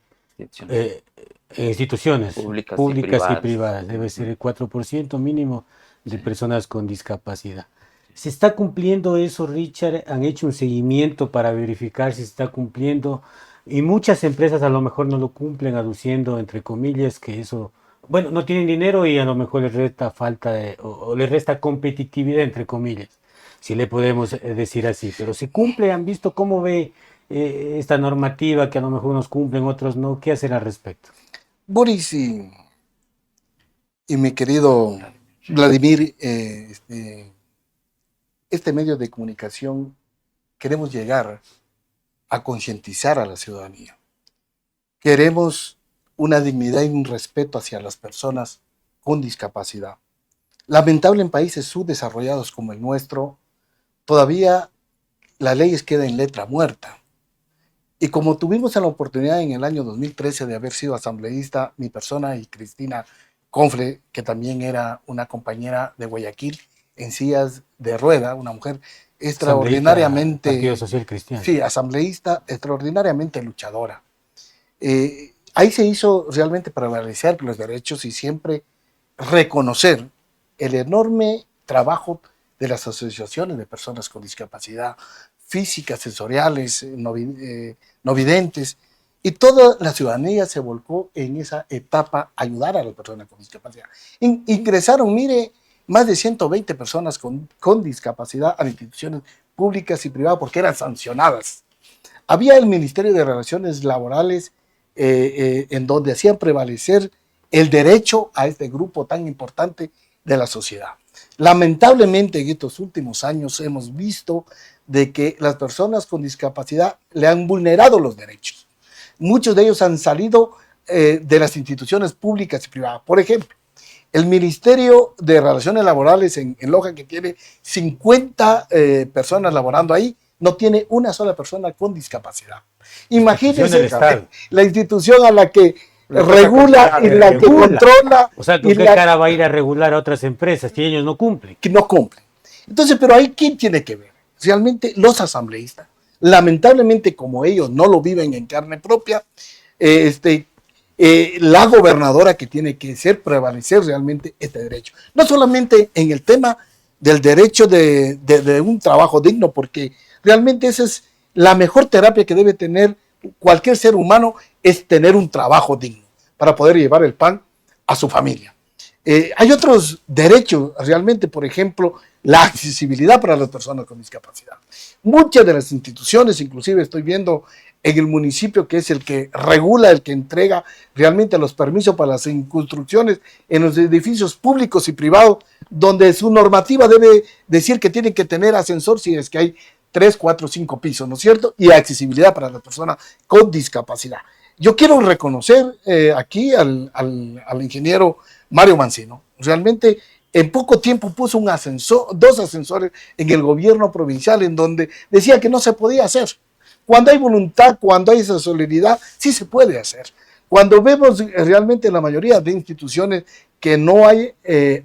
instituciones Públicas públicas y y privadas. Debe ser el 4% mínimo de personas con discapacidad. ¿Se está cumpliendo eso, Richard? ¿Han hecho un seguimiento para verificar si se está cumpliendo? Y muchas empresas a lo mejor no lo cumplen, aduciendo, entre comillas, que eso, bueno, no tienen dinero y a lo mejor les resta o les resta competitividad, entre comillas, si le podemos decir así. Pero si cumple, ¿han visto cómo ve esta normativa que a lo mejor unos cumplen, otros no? ¿Qué hacen al respecto? Boris y mi querido Vladimir, este medio de comunicación queremos llegar a concientizar a la ciudadanía. Queremos una dignidad y un respeto hacia las personas con discapacidad. Lamentable en países subdesarrollados como el nuestro, todavía las leyes quedan en letra muerta. Y como tuvimos la oportunidad en el año 2013 de haber sido asambleísta, mi persona y Cristina Confle, que también era una compañera de Guayaquil en sillas de rueda, una mujer extraordinariamente... Partido Social Cristiano. Sí, asambleísta, extraordinariamente luchadora. Ahí se hizo realmente prevalecer los derechos y siempre reconocer el enorme trabajo de las asociaciones de personas con discapacidad físicas, sensoriales, no videntes, y toda la ciudadanía se volcó en esa etapa a ayudar a las personas con discapacidad. Ingresaron, mire, más de 120 personas con discapacidad a instituciones públicas y privadas porque eran sancionadas. Había el Ministerio de Relaciones Laborales en donde hacían prevalecer el derecho a este grupo tan importante de la sociedad. Lamentablemente en estos últimos años hemos visto de que las personas con discapacidad le han vulnerado los derechos. Muchos de ellos han salido de las instituciones públicas y privadas. Por ejemplo, el Ministerio de Relaciones Laborales en Loja, que tiene 50 personas laborando ahí, no tiene una sola persona con discapacidad. Imagínense la institución a la que regula y la que controla. O sea, ¿con qué cara va a ir a regular a otras empresas si ellos no cumplen? Que no cumplen. Entonces, pero ahí, ¿quién tiene que ver? Realmente los asambleístas. Lamentablemente, como ellos no lo viven en carne propia, la gobernadora que tiene que prevalecer realmente este derecho. No solamente en el tema del derecho de un trabajo digno, porque realmente esa es la mejor terapia que debe tener cualquier ser humano, es tener un trabajo digno para poder llevar el pan a su familia. Hay otros derechos realmente, por ejemplo, la accesibilidad para las personas con discapacidad. Muchas de las instituciones, inclusive estoy viendo en el municipio que es el que regula, el que entrega realmente los permisos para las construcciones en los edificios públicos y privados, donde su normativa debe decir que tienen que tener ascensor si es que hay 3, 4, 5 pisos, ¿no es cierto? Y accesibilidad para las personas con discapacidad. Yo quiero reconocer aquí al ingeniero Mario Mancino. Realmente en poco tiempo puso un ascensor, 2 ascensores en el gobierno provincial en donde decía que no se podía hacer. Cuando hay voluntad, cuando hay esa solidaridad, sí se puede hacer. Cuando vemos realmente la mayoría de instituciones que no hay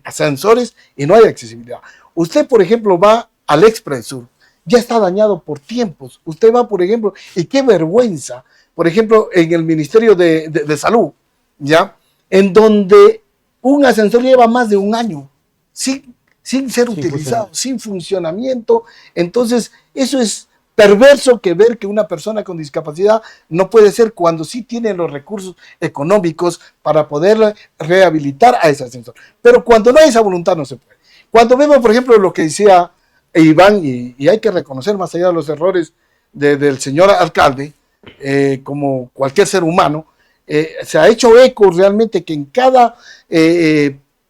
ascensores y no hay accesibilidad. Usted, por ejemplo, va al Expresur ya está dañado por tiempos. Usted va, por ejemplo, y qué vergüenza, por ejemplo, en el Ministerio de Salud, ¿ya? En donde un ascensor lleva más de un año sin ser utilizado, sin funcionamiento. Entonces, eso es perverso, que ver que una persona con discapacidad no puede ser cuando sí tiene los recursos económicos para poder rehabilitar a ese ascensor. Pero cuando no hay esa voluntad no se puede. Cuando vemos, por ejemplo, lo que decía Iván, y hay que reconocer más allá de los errores del señor alcalde, como cualquier ser humano, se ha hecho eco realmente que en cada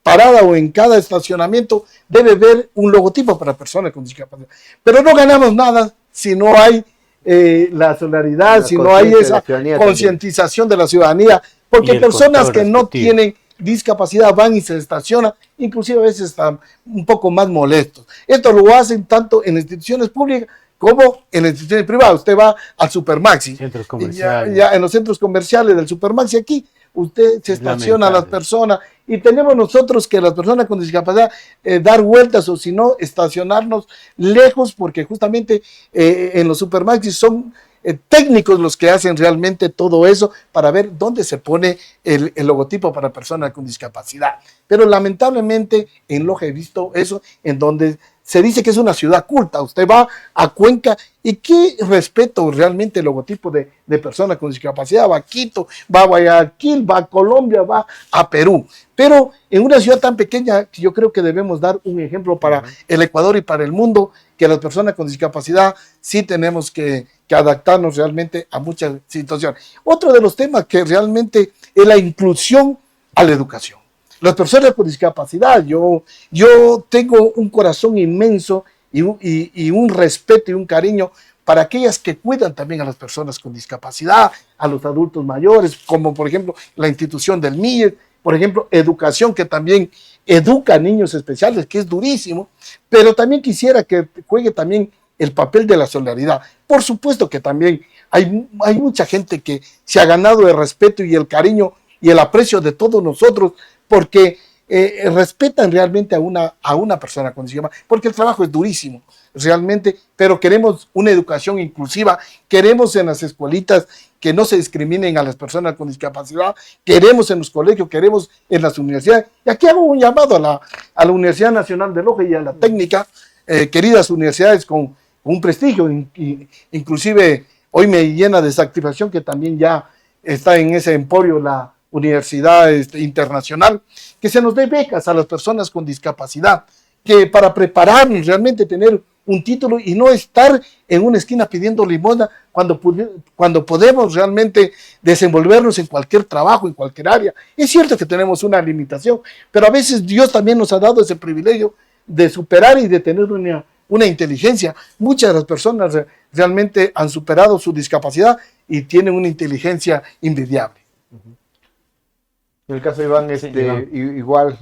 parada o en cada estacionamiento debe haber un logotipo para personas con discapacidad. Pero no ganamos nada si no hay la solidaridad, si no hay esa concientización de la ciudadanía, porque personas que no tienen discapacidad van y se estacionan, inclusive a veces están un poco más molestos. Esto lo hacen tanto en instituciones públicas como en las instituciones privadas. Usted va al Supermaxi, centros comerciales. ya en los centros comerciales del Supermaxi aquí, usted se estaciona a las personas, y tenemos nosotros que las personas con discapacidad dar vueltas, o si no, estacionarnos lejos, porque justamente en los Supermaxi son técnicos los que hacen realmente todo eso para ver dónde se pone el logotipo para personas con discapacidad. Pero lamentablemente en Loja he visto eso, en donde se dice que es una ciudad culta. Usted va a Cuenca y qué respeto realmente el logotipo de personas con discapacidad. Va a Quito, va a Guayaquil, va a Colombia, va a Perú. Pero en una ciudad tan pequeña, yo creo que debemos dar un ejemplo para el Ecuador y para el mundo, que las personas con discapacidad sí tenemos que adaptarnos realmente a muchas situaciones. Otro de los temas que realmente es la inclusión a la educación. Las personas con discapacidad, yo tengo un corazón inmenso y un respeto y un cariño para aquellas que cuidan también a las personas con discapacidad, a los adultos mayores, como por ejemplo la institución del MIE, por ejemplo, educación, que también educa a niños especiales, que es durísimo, pero también quisiera que juegue también el papel de la solidaridad. Por supuesto que también hay mucha gente que se ha ganado el respeto y el cariño y el aprecio de todos nosotros, porque respetan realmente a una persona con discapacidad, porque el trabajo es durísimo, realmente, pero queremos una educación inclusiva, queremos en las escuelitas que no se discriminen a las personas con discapacidad, queremos en los colegios, queremos en las universidades. Y aquí hago un llamado a la Universidad Nacional de Loja y a la técnica, queridas universidades con un prestigio, inclusive hoy me llena de satisfacción que también ya está en ese emporio la Universidad Internacional, que se nos dé becas a las personas con discapacidad, que para prepararnos realmente tener un título y no estar en una esquina pidiendo limosna cuando podemos realmente desenvolvernos en cualquier trabajo, en cualquier área. Es cierto que tenemos una limitación, pero a veces Dios también nos ha dado ese privilegio de superar y de tener una inteligencia. Muchas de las personas realmente han superado su discapacidad y tienen una inteligencia envidiable. En el caso de Iván, igual,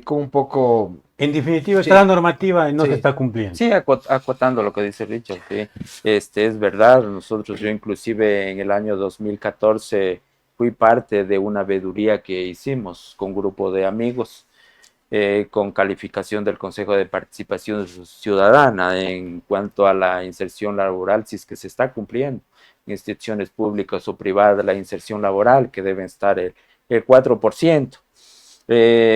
con un poco... En definitiva, está la normativa y no se está cumpliendo. Sí, acotando lo que dice Richard, sí. Es verdad, yo inclusive en el año 2014 fui parte de una veeduría que hicimos con un grupo de amigos, con calificación del Consejo de Participación Ciudadana en cuanto a la inserción laboral, si es que se está cumpliendo en instituciones públicas o privadas, la inserción laboral, que deben estar el 4%.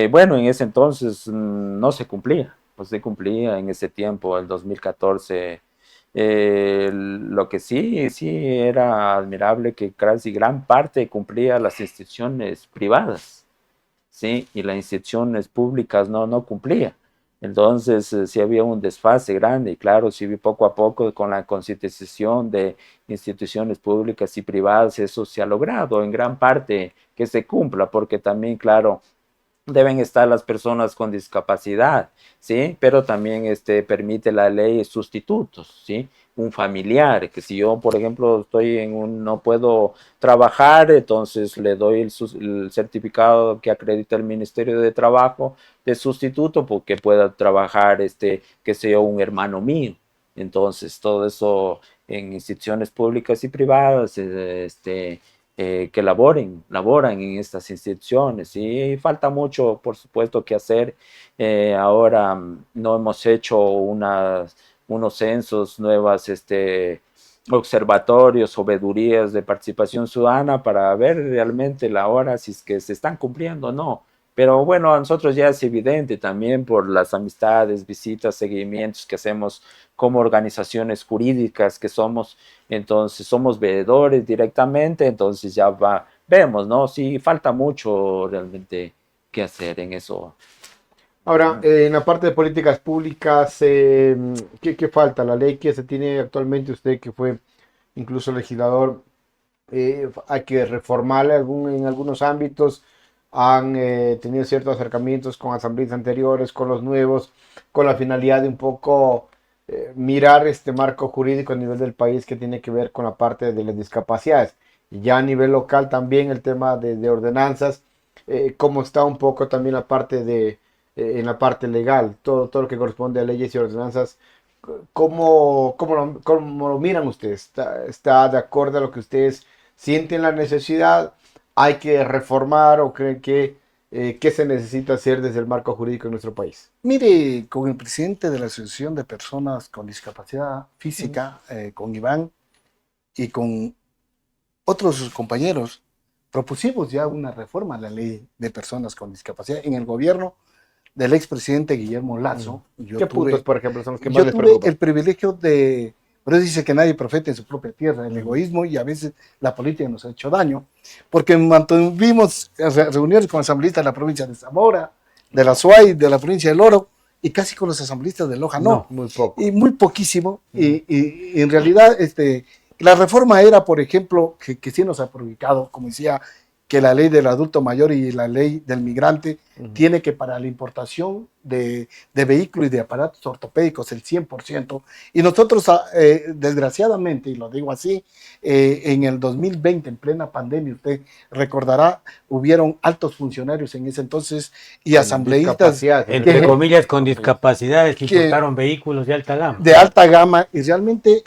Bueno, en ese entonces no se cumplía, pues se cumplía en ese tiempo, el 2014. Lo que sí era admirable que casi gran parte cumplía las instituciones privadas, ¿sí? Y las instituciones públicas no cumplía. Entonces sí había un desfase grande, y claro, sí poco a poco con la concientización de instituciones públicas y privadas eso se ha logrado en gran parte que se cumpla, porque también, claro, deben estar las personas con discapacidad, ¿sí? Pero también permite la ley sustitutos, ¿sí? Un familiar, que si yo, por ejemplo, no puedo trabajar, entonces le doy el certificado que acredita el Ministerio de Trabajo de sustituto porque pueda trabajar, que sea un hermano mío. Entonces, todo eso en instituciones públicas y privadas, que laboran en estas instituciones, y falta mucho, por supuesto, que hacer. Ahora no hemos hecho un unos censos, nuevas observatorios o vedurías de participación ciudadana para ver realmente la hora si es que se están cumpliendo o no. Pero bueno, a nosotros ya es evidente también por las amistades, visitas, seguimientos que hacemos como organizaciones jurídicas que somos, entonces somos veedores directamente, entonces ya vemos, ¿no? Sí, falta mucho realmente que hacer en eso. Ahora, en la parte de políticas públicas, ¿qué falta? La ley que se tiene actualmente, usted que fue incluso legislador, hay que reformarla en algunos ámbitos. Han tenido ciertos acercamientos con asambleas anteriores, con los nuevos, con la finalidad de un poco mirar este marco jurídico a nivel del país que tiene que ver con la parte de las discapacidades. Y ya a nivel local también el tema de ordenanzas, cómo está un poco también la parte en la parte legal, todo lo que corresponde a leyes y ordenanzas. ¿Cómo lo miran ustedes? ¿Está de acuerdo a lo que ustedes sienten la necesidad? ¿Hay que reformar o creen que qué se necesita hacer desde el marco jurídico en nuestro país? Mire, con el presidente de la Asociación de Personas con Discapacidad Física, con Iván y con otros compañeros, propusimos ya una reforma a la ley de personas con discapacidad en el gobierno del expresidente Guillermo Lazo. ¿Qué puntos, por ejemplo, son los que más Yo les tuve preocupan? el privilegio de, por eso dice que nadie profeta en su propia tierra, el egoísmo y a veces la política nos ha hecho daño, porque mantuvimos reuniones con asambleístas de la provincia de Zamora, de la Suay, de la provincia del Oro, y casi con los asambleístas de Loja no, Muy poco. y muy poquísimo, y en realidad la reforma era, por ejemplo, que sí nos ha perjudicado, como decía, que la ley del adulto mayor y la ley del migrante tiene que para la importación de vehículos y de aparatos ortopédicos el 100%. Y nosotros, desgraciadamente, y lo digo así, en el 2020, en plena pandemia, usted recordará, hubieron altos funcionarios en ese entonces y asambleístas Discapacidad, Entre que- comillas, con discapacidades que que- importaron vehículos de alta gama. de alta gama y realmente,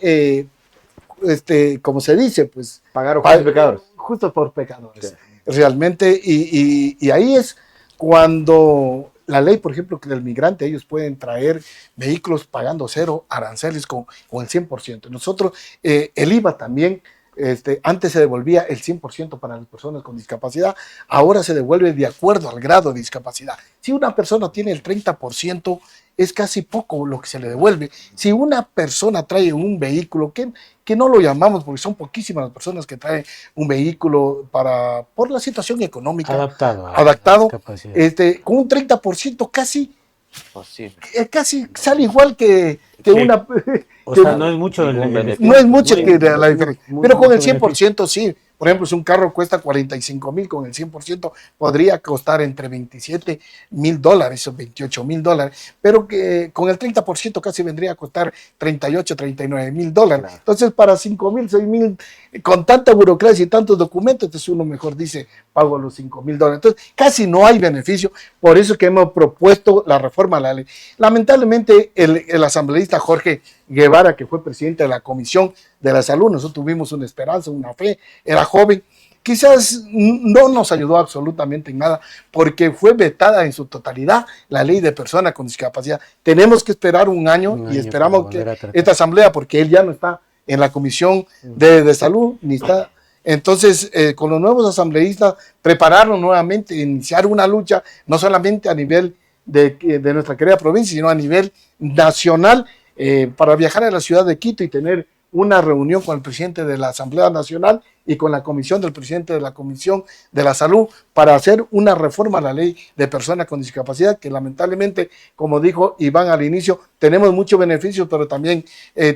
como se dice, pues pagaron justos pecadores. justo por pecadores, Sí. realmente, y ahí es cuando la ley, por ejemplo, que del migrante, ellos pueden traer vehículos pagando cero aranceles con el 100%. Nosotros, el IVA también, antes se devolvía el 100% para las personas con discapacidad, ahora se devuelve de acuerdo al grado de discapacidad. Si una persona tiene el 30%, es casi poco lo que se le devuelve. Si una persona trae un vehículo, que no lo llamamos porque son poquísimas las personas que traen un vehículo por la situación económica, Adaptado. adaptado, Capacidad. con un 30% Posible. casi sale igual que Sí. una... O sea, no es mucho. Ningún beneficio. No es mucho Muy- que la diferencia, muy- pero con el mucho 100% sí. Por ejemplo, si un carro cuesta 45,000, con el 100% podría costar entre 27,000 dólares o 28,000 dólares, pero que con el 30% casi vendría a costar 38, 39,000 dólares. Claro. Entonces, para 5,000, 6,000, con tanta burocracia y tantos documentos, entonces uno mejor dice, pago los 5,000 dólares. Entonces, casi no hay beneficio. Por eso que hemos propuesto la reforma a la ley. Lamentablemente, el asambleísta Jorge Guevara, que fue presidente de la Comisión de la Salud, nosotros tuvimos una esperanza, una fe, era joven, quizás no nos ayudó absolutamente en nada porque fue vetada en su totalidad la ley de personas con discapacidad. Tenemos que esperar un año y esperamos para que volver a tratar. esta asamblea, porque él ya no está en la Comisión de Salud, ni está. Entonces, con los nuevos asambleístas, prepararnos nuevamente, iniciar una lucha, no solamente a nivel de nuestra querida provincia, sino a nivel nacional, para viajar a la ciudad de Quito y tener una reunión con el presidente de la Asamblea Nacional y con la comisión del presidente de la Comisión de la Salud para hacer una reforma a la ley de personas con discapacidad, que lamentablemente, como dijo Iván al inicio, tenemos muchos beneficios, pero también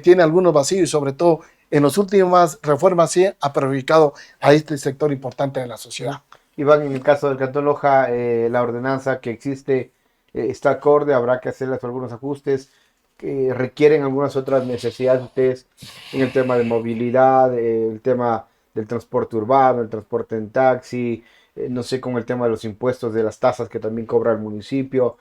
tiene algunos vacíos y sobre todo en las últimas reformas sí ha perjudicado a este sector importante de la sociedad. Iván, en el caso del Cantón Loja, la ordenanza que existe está acorde, habrá que hacerles algunos ajustes que requieren algunas otras necesidades ustedes en el tema de movilidad, el tema del transporte urbano, el transporte en taxi, no sé, con el tema de los impuestos, de las tasas que también cobra el municipio.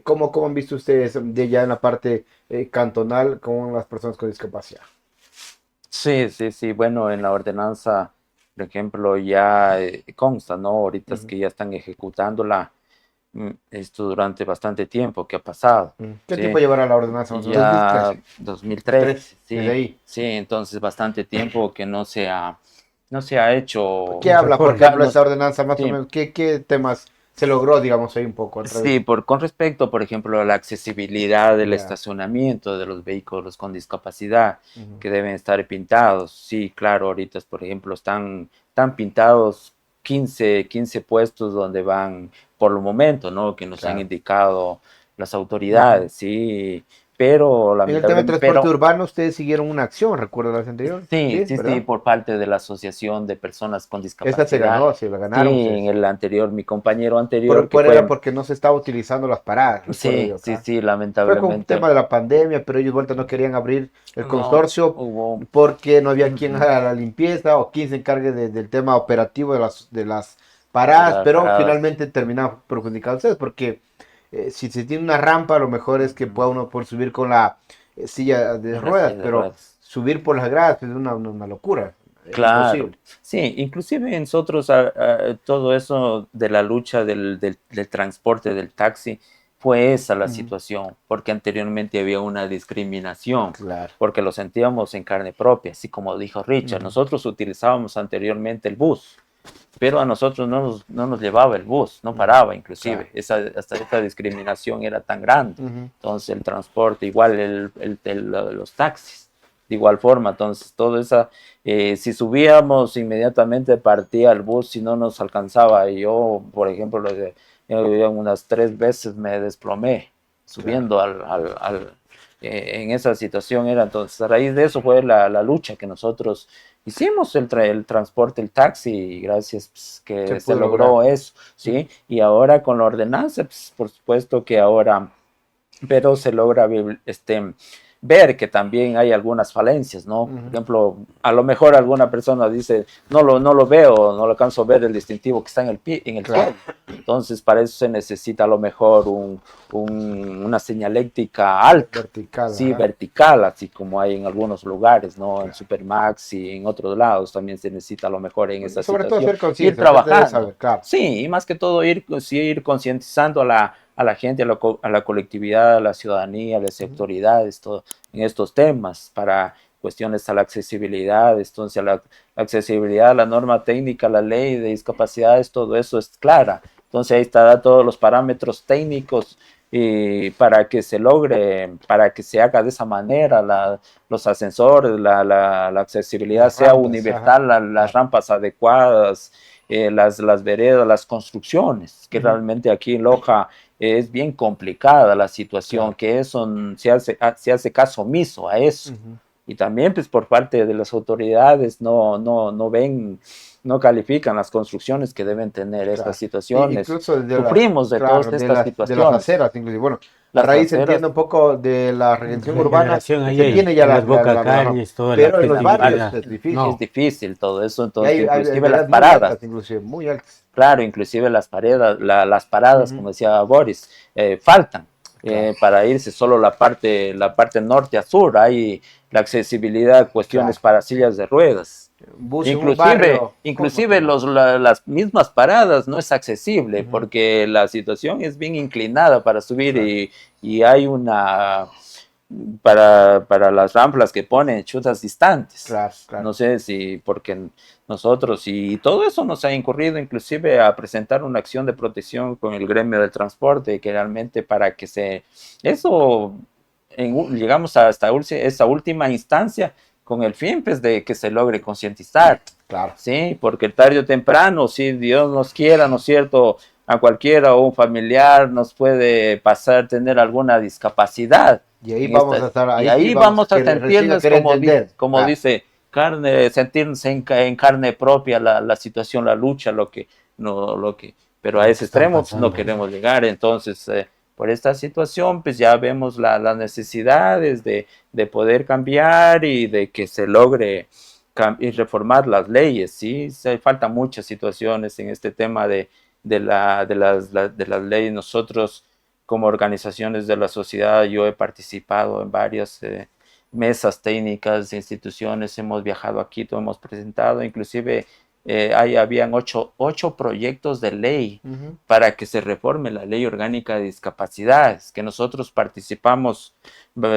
¿Cómo han visto ustedes de ya en la parte cantonal con las personas con discapacidad? Sí. Bueno, en la ordenanza, por ejemplo, ya consta, ¿no? Ahorita es que ya están ejecutándola. esto durante bastante tiempo que ha pasado. ¿Qué ¿Sí? tiempo llevará la ordenanza? Más o menos? Ya 2013. 2013, Desde sí, ahí. sí, entonces bastante tiempo que no se ha hecho. ¿Qué habla, por Reforma. ejemplo, esta ordenanza? Más o Sí, menos, ¿qué temas se logró, digamos, ahí un poco a través? sí, con respecto, por ejemplo, a la accesibilidad del Ya. estacionamiento de los vehículos con discapacidad, Ujú. que deben estar pintados. Sí, claro, ahorita, por ejemplo, están pintados 15 puestos donde van por el momento, ¿no? Que nos han Claro. indicado las Ujú. autoridades, sí, pero En el tema de lamentablemente, transporte urbano, ustedes siguieron una acción, recuerdo la vez anterior. sí, Sí, sí, sí, ¿verdad? por parte de la Asociación de Personas con Esta se Discapacidad. ganó, se la Sí, ganaron en ustedes. el anterior, mi compañero anterior, que Era fue, porque no se estaba utilizando las paradas, recuerdo yo sí, sí, acá. sí, Fue con un lamentablemente, tema de la pandemia, pero ellos vuelta no querían abrir el no consorcio hubo, porque no había quien ujú, haga la limpieza o quien se encargue del tema operativo de las de paradas, las pero paradas. finalmente terminaron perjudicando a ustedes porque si se tiene una rampa, lo mejor es que Ujú, pueda uno por subir con la silla de en la ruedas, silla de pero ruedas. subir por las gradas es una locura, es Claro, imposible. sí, inclusive nosotros todo eso de la lucha del transporte, del taxi, fue esa la Ujú. situación, porque anteriormente había una discriminación, Claro. porque lo sentíamos en carne propia, así como dijo Richard, Ujú. nosotros utilizábamos anteriormente el bus, pero a nosotros no nos llevaba el bus, no Ujú. paraba Claro. inclusive, hasta esta discriminación era tan grande. Ujú. Entonces el transporte, igual los taxis, de igual forma, entonces todo esa, si subíamos inmediatamente partía el bus, si no nos alcanzaba, y yo, por ejemplo, unas 3 veces me desplomé Claro. subiendo en esa situación era entonces, a raíz de eso fue la lucha que nosotros hicimos el transporte, el taxi, y gracias pues, Se que se pudo lograr. logró eso, Ujú. ¿sí? Y ahora con la ordenanza, pues, por supuesto que ahora, pero se logra ver que también hay algunas falencias, ¿no? Por Ujú. ejemplo, a lo mejor alguna persona dice, no lo veo, no lo alcanzo a ver el distintivo que está en el Claro. suelo. Entonces, para eso se necesita a lo mejor una señaléctica alta, Vertical, sí, ajá. vertical, así como hay en algunos lugares, ¿no? En Claro. Supermax y en otros lados también se necesita a lo mejor en esa Sobre todo situación hacer ir conciencia, usted debe trabajando. saber, claro. Sí, y más que todo sí, ir concientizando a la gente, a la colectividad, a la ciudadanía, a las Ujú. autoridades, todo, en estos temas para cuestiones a la accesibilidad, entonces la accesibilidad, la norma técnica, la ley de discapacidades, todo eso es clara. Entonces ahí está todos los parámetros técnicos y para que se logre, para que se haga de esa manera, los ascensores, la accesibilidad Las sea rampas, ajá. universal, las Claro. rampas adecuadas, las veredas, las construcciones, que Ujú. realmente aquí en Loja es bien complicada la situación, Claro. que eso se hace caso omiso a eso. Ujú. Y también pues por parte de las autoridades no ven, no califican las construcciones que deben tener estas Claro. Sí, situaciones. incluso de las, Sufrimos de todas claro, estas de las situaciones. aceras, inclusive. Bueno, a Las raíz entiendo aceras, un poco de la regeneración urbana, Regeneración ahí se tiene ya en las Boca la rampa, Cañas, toda la pero en los actividad. barrios es es difícil. No, difícil todo eso, Y entonces hay inclusive las veredas muy paradas. altas, inclusive, muy altas. Claro, inclusive las paradas, Ujú. como decía Boris, faltan Claro, para irse solo la parte norte a sur. Hay la accesibilidad, cuestiones claro. para sillas de ruedas. Un bus en un Inclusive, barrio, ¿cómo te inclusive va? las mismas paradas no es accesible Ujú. porque la situación es bien inclinada para subir Claro, y hay para las rampas que ponen chutas distantes. claro, claro. No sé si porque nosotros y todo eso nos ha incurrido inclusive a presentar una acción de protección con el gremio del transporte, que realmente para que eso, llegamos hasta esa última instancia con el fin pues, de que se logre concientizar, Claro. ¿sí? Porque tarde o temprano, si Dios nos quiera, ¿no es cierto? A cualquiera o un familiar nos puede pasar tener alguna discapacidad Y ahí en vamos a estar, y ahí sí ahí vamos a vamos a querer, recién a sentirnos querer entender. como Claro. dice carne, sentirnos en carne propia la situación, la lucha, no, pero a lo que ese están extremo pues, no pasando. queremos llegar. Entonces, por esta situación, pues ya vemos las necesidades de poder cambiar y de que se logre y reformar las leyes, ¿sí? Faltan muchas situaciones en este tema de las leyes. Nosotros, como organizaciones de la sociedad, yo he participado en varias mesas técnicas, instituciones, hemos viajado a Quito, hemos presentado, inclusive ahí habían ocho proyectos de ley para que se reforme la ley orgánica de discapacidades, que nosotros participamos,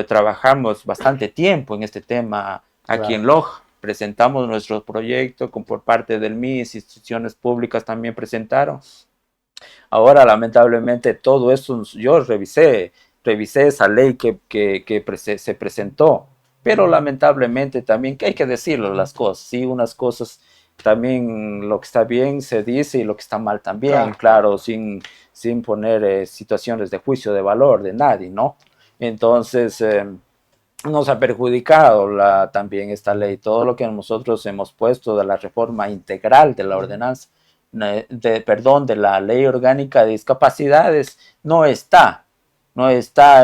trabajamos bastante tiempo en este tema aquí en Loja. Presentamos nuestro proyecto por parte del MIS, instituciones públicas también presentaron. Ahora, lamentablemente, todo eso, yo revisé esa ley se presentó, pero lamentablemente también, que hay que decirlo las cosas, sí, unas cosas también, lo que está bien se dice y lo que está mal también, claro, sin poner situaciones de juicio de valor de nadie, ¿no? Entonces, nos ha perjudicado también esta ley, todo lo que nosotros hemos puesto de la reforma integral de la ordenanza, de la ley orgánica de discapacidades, no está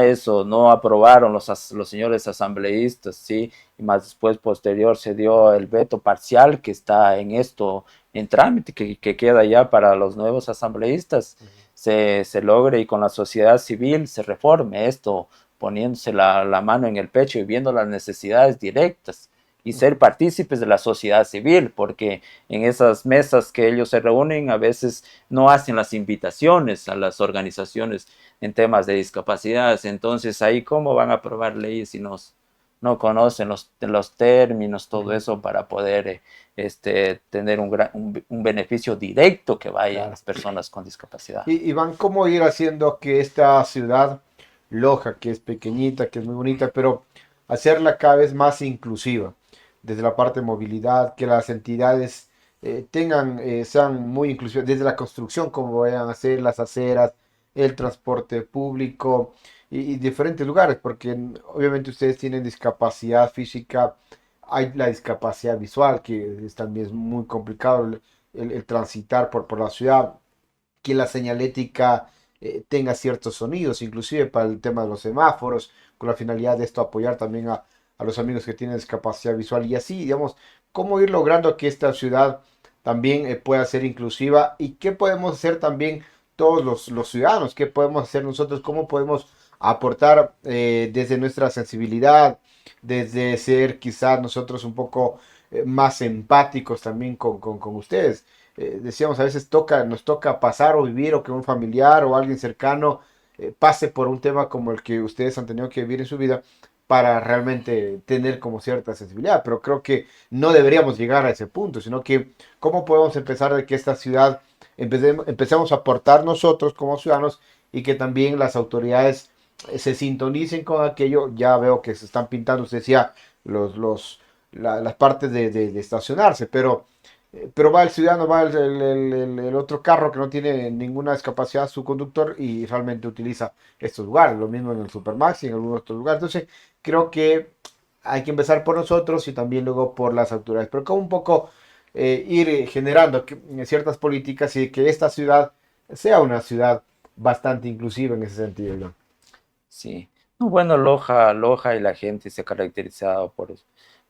eso, no aprobaron los señores asambleístas, ¿sí? Y más después, posterior, se dio el veto parcial que está en esto, en trámite, que queda ya para los nuevos asambleístas, se logre y con la sociedad civil se reforme esto, poniéndose la mano en el pecho y viendo las necesidades directas y ser partícipes de la sociedad civil, porque en esas mesas que ellos se reúnen a veces no hacen las invitaciones a las organizaciones en temas de discapacidades. Entonces, ahí cómo van a aprobar leyes si no conocen los términos, todo eso para poder tener un beneficio directo que vaya a las personas con discapacidad. Y Iván, ¿cómo ir haciendo que esta ciudad, Loja, que es pequeñita, que es muy bonita, pero hacerla cada vez más inclusiva, desde la parte de movilidad, que las entidades sean muy inclusivas, desde la construcción, como vayan a hacer las aceras, el transporte público y diferentes lugares, porque obviamente ustedes tienen discapacidad física, hay la discapacidad visual, que también es muy complicado el transitar por la ciudad, que la señalética tenga ciertos sonidos, inclusive para el tema de los semáforos, con la finalidad de esto apoyar también a los amigos que tienen discapacidad visual y así, digamos, cómo ir logrando que esta ciudad también pueda ser inclusiva y qué podemos hacer también todos los ciudadanos, qué podemos hacer nosotros, cómo podemos aportar desde nuestra sensibilidad, desde ser quizás nosotros un poco más empáticos también con ustedes. Decíamos, a veces nos toca pasar o vivir o que un familiar o alguien cercano pase por un tema como el que ustedes han tenido que vivir en su vida para realmente tener como cierta sensibilidad, pero creo que no deberíamos llegar a ese punto, sino que cómo podemos empezar de que esta ciudad empecemos a aportar nosotros como ciudadanos y que también las autoridades se sintonicen con aquello. Ya veo que se están pintando, usted decía, las partes de estacionarse, pero va el ciudadano, va el otro carro que no tiene ninguna discapacidad, su conductor, y realmente utiliza estos lugares. Lo mismo en el Supermax y en algunos otros lugares. Entonces, creo que hay que empezar por nosotros y también luego por las autoridades. Pero como un poco ir generando ciertas políticas y que esta ciudad sea una ciudad bastante inclusiva en ese sentido, ¿no? Sí. No, bueno, Loja y la gente se ha caracterizado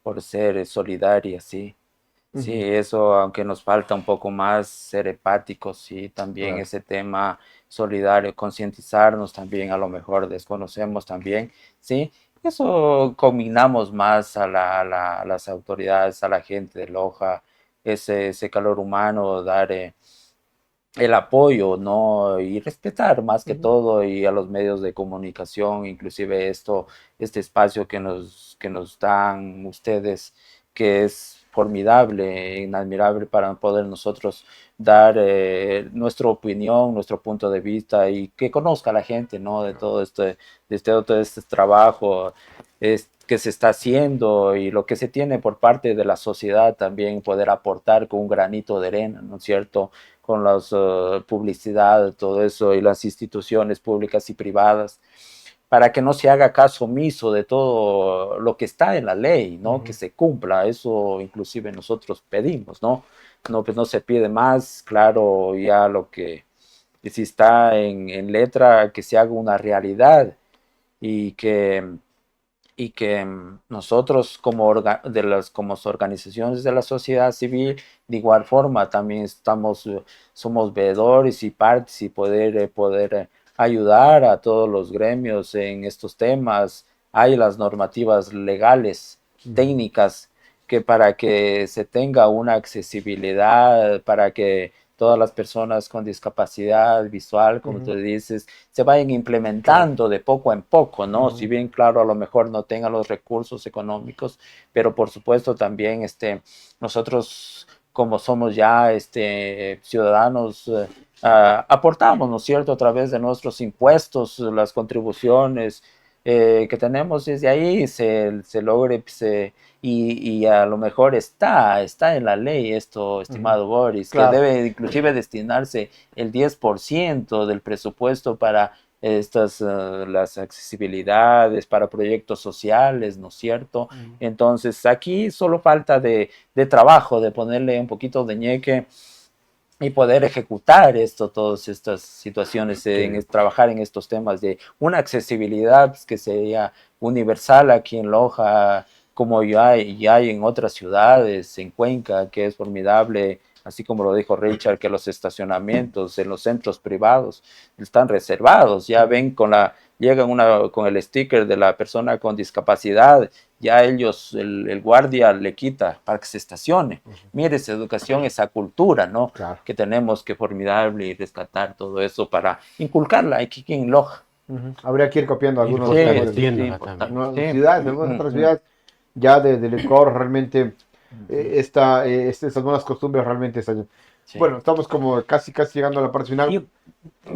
por ser solidaria, sí. Sí, eso, aunque nos falta un poco más ser empáticos, sí, también ese tema solidario, concientizarnos también, a lo mejor desconocemos también, sí, eso combinamos más a las autoridades, a la gente de Loja, ese calor humano, dar el apoyo, ¿no? Y respetar más que todo y a los medios de comunicación, inclusive este espacio que nos dan ustedes, que es formidable, inadmirable para poder nosotros dar nuestra opinión, nuestro punto de vista y que conozca la gente, ¿no? De todo este trabajo que se está haciendo y lo que se tiene por parte de la sociedad también poder aportar con un granito de arena, ¿no es cierto? Con la publicidad, todo eso y las instituciones públicas y privadas, para que no se haga caso omiso de todo lo que está en la ley, ¿no? Que se cumpla, eso inclusive nosotros pedimos, ¿no? No, pues no se pide más, claro, ya lo que si está en letra, que se haga una realidad y que nosotros como organizaciones de la sociedad civil, de igual forma también somos veedores y partes y poder ayudar a todos los gremios en estos temas. Hay las normativas legales, técnicas, que para que se tenga una accesibilidad, para que todas las personas con discapacidad visual, como tú dices, se vayan implementando de poco en poco, ¿no? Si bien, claro, a lo mejor no tengan los recursos económicos, pero por supuesto también nosotros, como somos ya ciudadanos, aportamos, ¿no es cierto?, a través de nuestros impuestos, las contribuciones que tenemos, desde ahí se logre, y a lo mejor está en la ley esto, estimado Boris, Claro. que debe inclusive destinarse el 10% del presupuesto para las accesibilidades, para proyectos sociales, ¿no es cierto? Entonces aquí solo falta de trabajo, de ponerle un poquito de ñeque y poder ejecutar todas estas situaciones, trabajar en estos temas de una accesibilidad pues, que sería universal aquí en Loja, como ya hay en otras ciudades, en Cuenca, que es formidable, así como lo dijo Richard, que los estacionamientos en los centros privados están reservados, ya ven llegan con el sticker de la persona con discapacidad, ya ellos, el guardia le quita para que se estacione. Mire, esa educación, esa cultura, ¿no? Claro. Que tenemos que formidable y rescatar todo eso para inculcarla aquí en Loja. Habría que ir copiando algunos Sí, temas de entiendo, ciudades, algunas otras ciudades ya del Ecuador realmente estas nuevas costumbres realmente están. Sí. Bueno, estamos como casi llegando a la parte final. Yo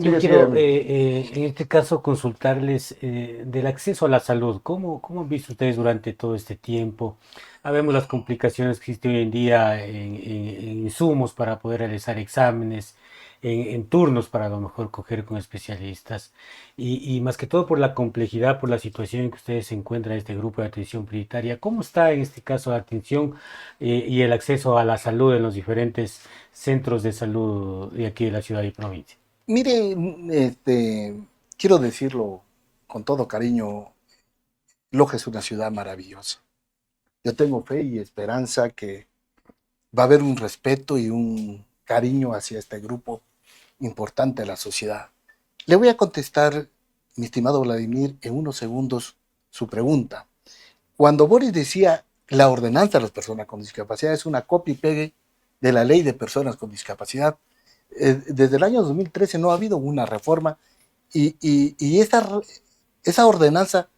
Sigue, quiero, sigue. en este caso, consultarles del acceso a la salud. ¿Cómo han visto ustedes durante todo este tiempo? Sabemos las complicaciones que existen hoy en día en insumos para poder realizar exámenes, en turnos para a lo mejor coger con especialistas. Y más que todo por la complejidad, por la situación en que ustedes se encuentran en este grupo de atención prioritaria. ¿Cómo está en este caso la atención y el acceso a la salud en los diferentes centros de salud de aquí de la ciudad y provincia? Mire, quiero decirlo con todo cariño, Loja es una ciudad maravillosa. Yo tengo fe y esperanza que va a haber un respeto y un cariño hacia este grupo importante de la sociedad. Le voy a contestar, mi estimado Vladimir, en unos segundos su pregunta. Cuando Boris decía la ordenanza de las personas con discapacidad es una copia y pegue de la ley de personas con discapacidad, desde el año 2013 no ha habido una reforma y esa ordenanza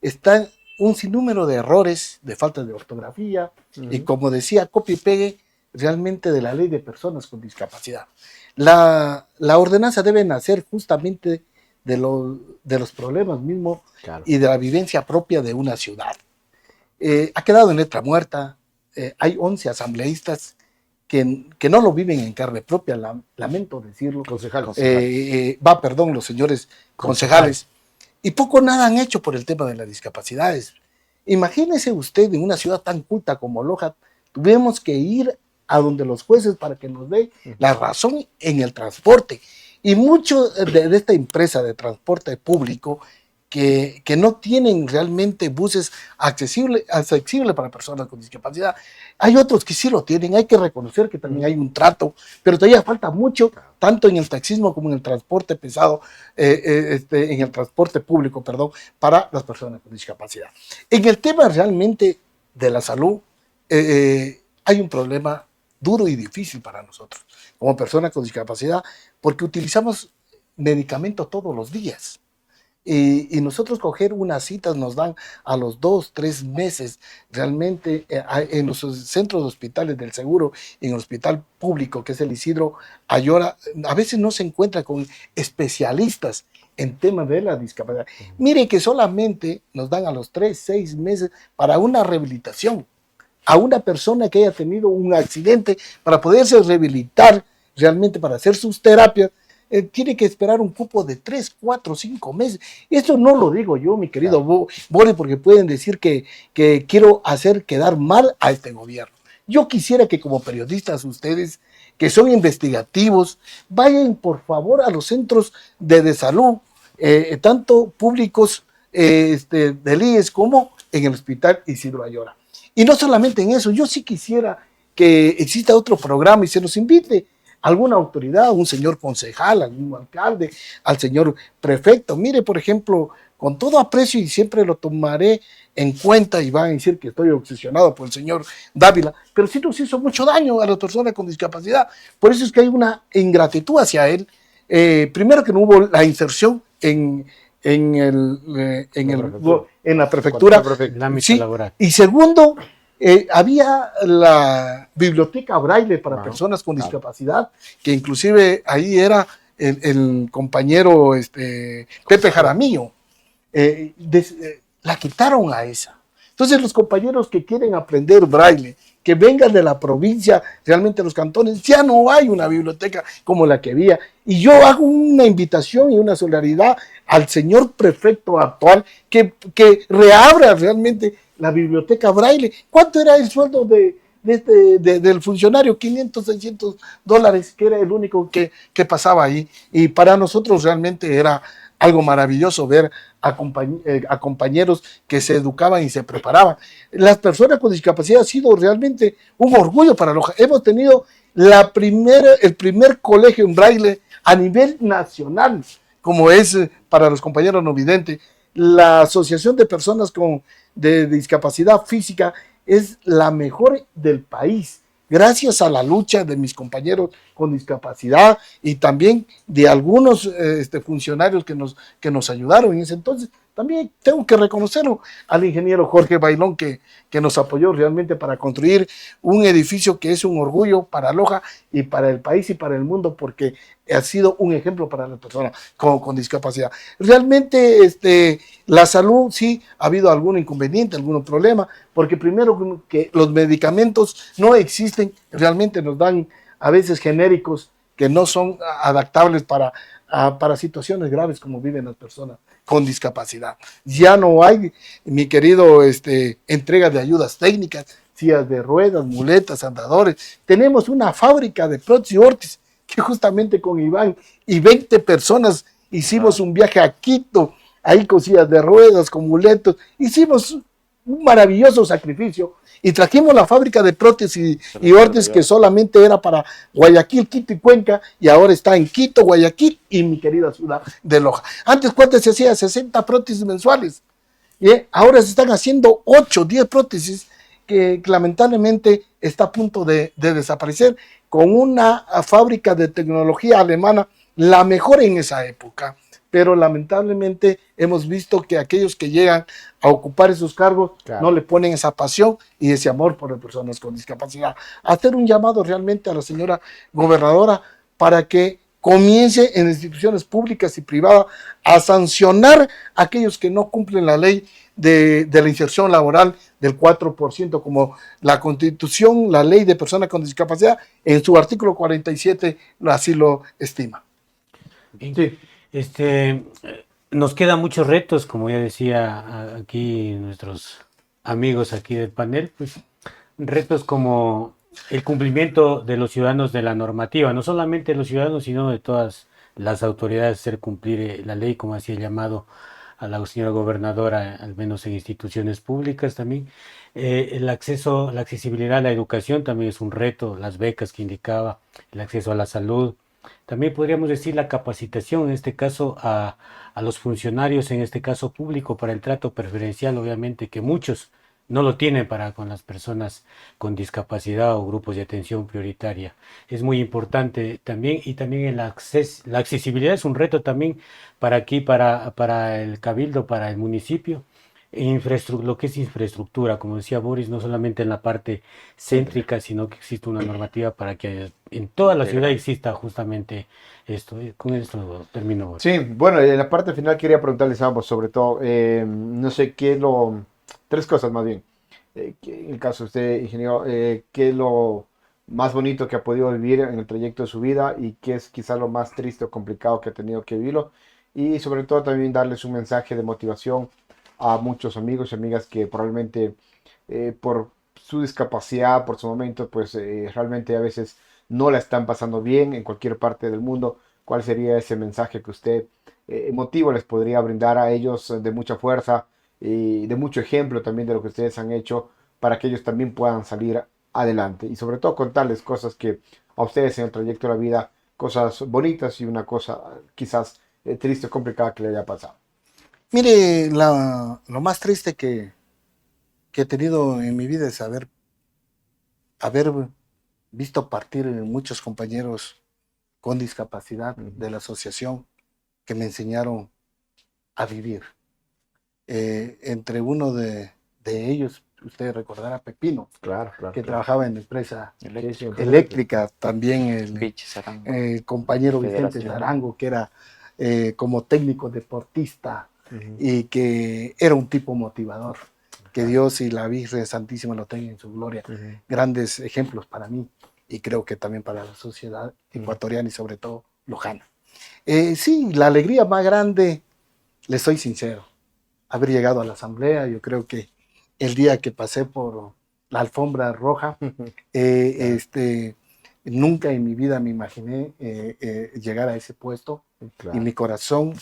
está un sinnúmero de errores, de falta de ortografía y como decía, copia y pegue realmente de la ley de personas con discapacidad. La ordenanza debe nacer justamente de los problemas mismos y de la vivencia propia de una ciudad. Ha quedado en letra muerta, hay 11 asambleístas que no lo viven en carne propia, lamento decirlo. Los señores concejales. Y poco nada han hecho por el tema de las discapacidades. Imagínese usted en una ciudad tan culta como Loja, tuvimos que ir a donde los jueces para que nos dé la razón en el transporte. Y mucho de esta empresa de transporte público que no tienen realmente buses accesibles para personas con discapacidad. Hay otros que sí lo tienen, hay que reconocer que también hay un trato, pero todavía falta mucho, tanto en el taxismo como en el transporte pesado, en el transporte público, perdón, para las personas con discapacidad. En el tema realmente de la salud, hay un problema duro y difícil para nosotros, como personas con discapacidad, porque utilizamos medicamentos todos los días. Y nosotros coger unas citas nos dan a los 2, 3 meses realmente en los centros de hospitales del seguro, en el hospital público que es el Isidro Ayora, a veces no se encuentra con especialistas en temas de la discapacidad. Mire que solamente nos dan a los 3, 6 meses para una rehabilitación a una persona que haya tenido un accidente para poderse rehabilitar realmente para hacer sus terapias. Tiene que esperar un cupo de 3, 4, 5 meses. Eso no lo digo yo, mi querido Boris, porque pueden decir que quiero hacer quedar mal a este gobierno. Yo quisiera que como periodistas ustedes, que son investigativos, vayan por favor a los centros de salud, tanto públicos del IES como en el Hospital Isidro Ayora. Y no solamente en eso, yo sí quisiera que exista otro programa y se nos invite alguna autoridad, un señor concejal, algún alcalde, al señor prefecto. Mire, por ejemplo, con todo aprecio y siempre lo tomaré en cuenta y van a decir que estoy obsesionado por el señor Dávila, pero sí nos hizo mucho daño a las personas con discapacidad. Por eso es que hay una ingratitud hacia él. Primero que no hubo la inserción en la prefectura, El ámbito sí, laboral. y segundo, había la biblioteca braille para personas con discapacidad, que inclusive ahí era el compañero Pepe Jaramillo. La quitaron a esa. Entonces los compañeros que quieren aprender braille, que vengan de la provincia, realmente los cantones, ya no hay una biblioteca como la que había. Y yo hago una invitación y una solidaridad al señor prefecto actual que reabra realmente la biblioteca braille. ¿Cuánto era el sueldo del funcionario? 500, 600 dólares, que era el único que pasaba ahí. Y para nosotros realmente era algo maravilloso ver a compañeros que se educaban y se preparaban. Las personas con discapacidad ha sido realmente un orgullo para Loja. Hemos tenido el primer colegio en braille a nivel nacional, como es para los compañeros no videntes. La Asociación de Personas de Discapacidad Física es la mejor del país, gracias a la lucha de mis compañeros con discapacidad y también de algunos funcionarios que nos ayudaron en ese entonces. También tengo que reconocerlo al ingeniero Jorge Bailón, que nos apoyó realmente para construir un edificio que es un orgullo para Loja y para el país y para el mundo, porque ha sido un ejemplo para las personas con discapacidad. Realmente la salud sí ha habido algún inconveniente, algún problema, porque primero que los medicamentos no existen, realmente nos dan a veces genéricos que no son adaptables para situaciones graves como viven las personas con discapacidad. Ya no hay, mi querido, entrega de ayudas técnicas, sillas de ruedas, muletas, andadores. Tenemos una fábrica de prótesis órtesis que justamente con Iván y 20 personas hicimos un viaje a Quito, ahí con sillas de ruedas, con muletos, hicimos un maravilloso sacrificio y trajimos la fábrica de prótesis y órtesis que solamente era para Guayaquil, Quito y Cuenca, y ahora está en Quito, Guayaquil y mi querida ciudad de Loja. Antes, ¿cuánto se hacía? 60 prótesis mensuales. Ahora se están haciendo 8, 10 prótesis que lamentablemente está a punto de desaparecer, con una fábrica de tecnología alemana, la mejor en esa época. Pero lamentablemente hemos visto que aquellos que llegan a ocupar esos cargos no le ponen esa pasión y ese amor por las personas con discapacidad. Hacer un llamado realmente a la señora gobernadora para que comience en instituciones públicas y privadas a sancionar a aquellos que no cumplen la ley de la inserción laboral del 4%, como la Constitución, la ley de personas con discapacidad, en su artículo 47 así lo estima. Sí. Nos quedan muchos retos, como ya decía aquí nuestros amigos aquí del panel, pues retos como el cumplimiento de los ciudadanos de la normativa, no solamente los ciudadanos, sino de todas las autoridades, hacer cumplir la ley, como hacía llamado a la señora gobernadora, al menos en instituciones públicas también. El acceso, la accesibilidad a la educación también es un reto, las becas que indicaba, el acceso a la salud. También podríamos decir la capacitación, en este caso, a los funcionarios, en este caso público, para el trato preferencial, obviamente, que muchos no lo tienen para con las personas con discapacidad o grupos de atención prioritaria. Es muy importante también, y también la accesibilidad es un reto también para aquí, para el cabildo, para el municipio. Lo que es infraestructura, como decía Boris, no solamente en la parte céntrica, sino que existe una normativa para que en toda la ciudad exista justamente esto. Con esto termino, Boris. Sí, bueno, en la parte final quería preguntarles a ambos, sobre todo, no sé tres cosas más bien. En el caso de usted, ingeniero, ¿qué es lo más bonito que ha podido vivir en el trayecto de su vida y qué es quizá lo más triste o complicado que ha tenido que vivirlo? Y sobre todo también darles un mensaje de motivación a muchos amigos y amigas que probablemente por su discapacidad, por su momento, pues realmente a veces no la están pasando bien en cualquier parte del mundo. ¿Cuál sería ese mensaje que usted emotivo les podría brindar a ellos de mucha fuerza y de mucho ejemplo también de lo que ustedes han hecho para que ellos también puedan salir adelante? Y sobre todo contarles cosas que a ustedes en el trayecto de la vida, cosas bonitas y una cosa quizás triste o complicada que le haya pasado. Mire, lo más triste que he tenido en mi vida es haber visto partir muchos compañeros con discapacidad de la asociación que me enseñaron a vivir. Entre uno de ellos, usted recordará Pepino, Claro, claro, que claro. trabajaba en la empresa Sí, sí, eléctrica, también Piches, Arango, el compañero Vicente Federación. Zarango, que era como técnico deportista Ujú. y que era un tipo motivador. Que Dios y la Virgen Santísima lo tengan en su gloria. Ujú. Grandes ejemplos para mí y creo que también para la sociedad ecuatoriana y sobre todo lojana. Sí, la alegría más grande, le soy sincero, haber llegado a la asamblea. Yo creo que el día que pasé por la alfombra roja, Claro. nunca en mi vida me imaginé llegar a ese puesto y Claro. mi corazón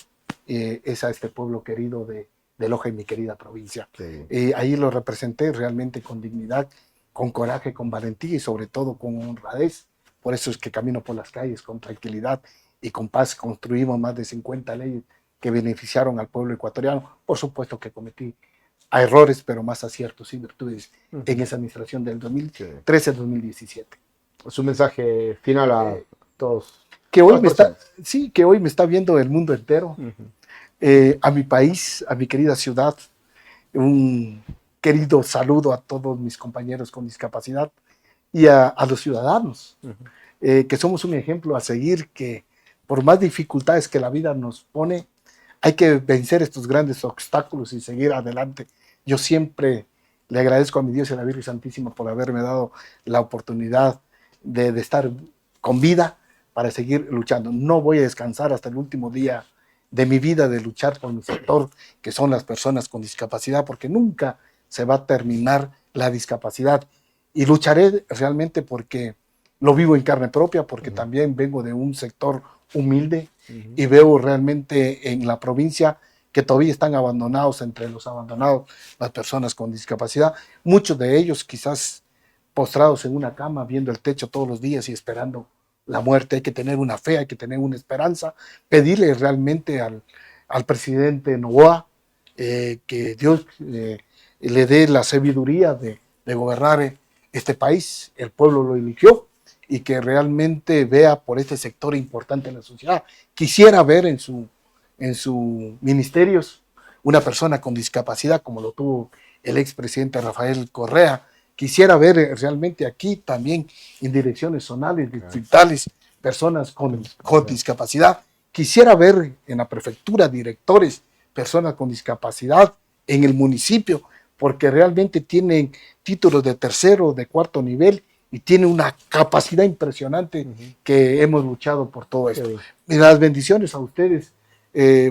es a este pueblo querido de Loja y mi querida provincia. Sí. Ahí lo representé realmente con dignidad, con coraje, con valentía y sobre todo con honradez. Por eso es que camino por las calles con tranquilidad y con paz. Construimos más de 50 leyes que beneficiaron al pueblo ecuatoriano. Por supuesto que cometí errores, pero más aciertos y virtudes en esa administración del 2013-2017. Su mensaje final a todos. Que hoy Todas me las está, personas. sí, que hoy me está viendo el mundo entero, Ujú. a mi país, a mi querida ciudad, un querido saludo a todos mis compañeros con discapacidad y a los ciudadanos, que somos un ejemplo a seguir, que por más dificultades que la vida nos pone, hay que vencer estos grandes obstáculos y seguir adelante. Yo siempre le agradezco a mi Dios y a la Virgen Santísima por haberme dado la oportunidad de estar con vida para seguir luchando. No voy a descansar hasta el último día de mi vida de luchar por mi sector, que son las personas con discapacidad, porque nunca se va a terminar la discapacidad. Y lucharé realmente porque lo vivo en carne propia, porque también vengo de un sector humilde y veo realmente en la provincia que todavía están abandonados, entre los abandonados, las personas con discapacidad, muchos de ellos quizás postrados en una cama, viendo el techo todos los días y esperando la muerte. Hay que tener una fe, hay que tener una esperanza, pedirle realmente al presidente Novoa que Dios le dé la sabiduría de gobernar este país. El pueblo lo eligió y que realmente vea por este sector importante en la sociedad. Quisiera ver en su ministerios una persona con discapacidad como lo tuvo el expresidente Rafael Correa. Quisiera ver realmente aquí también en direcciones zonales, distritales, personas con discapacidad. Quisiera ver en la prefectura directores, personas con discapacidad en el municipio, porque realmente tienen títulos de tercero, de cuarto nivel y tienen una capacidad impresionante que hemos luchado por todo esto. Y las bendiciones a ustedes,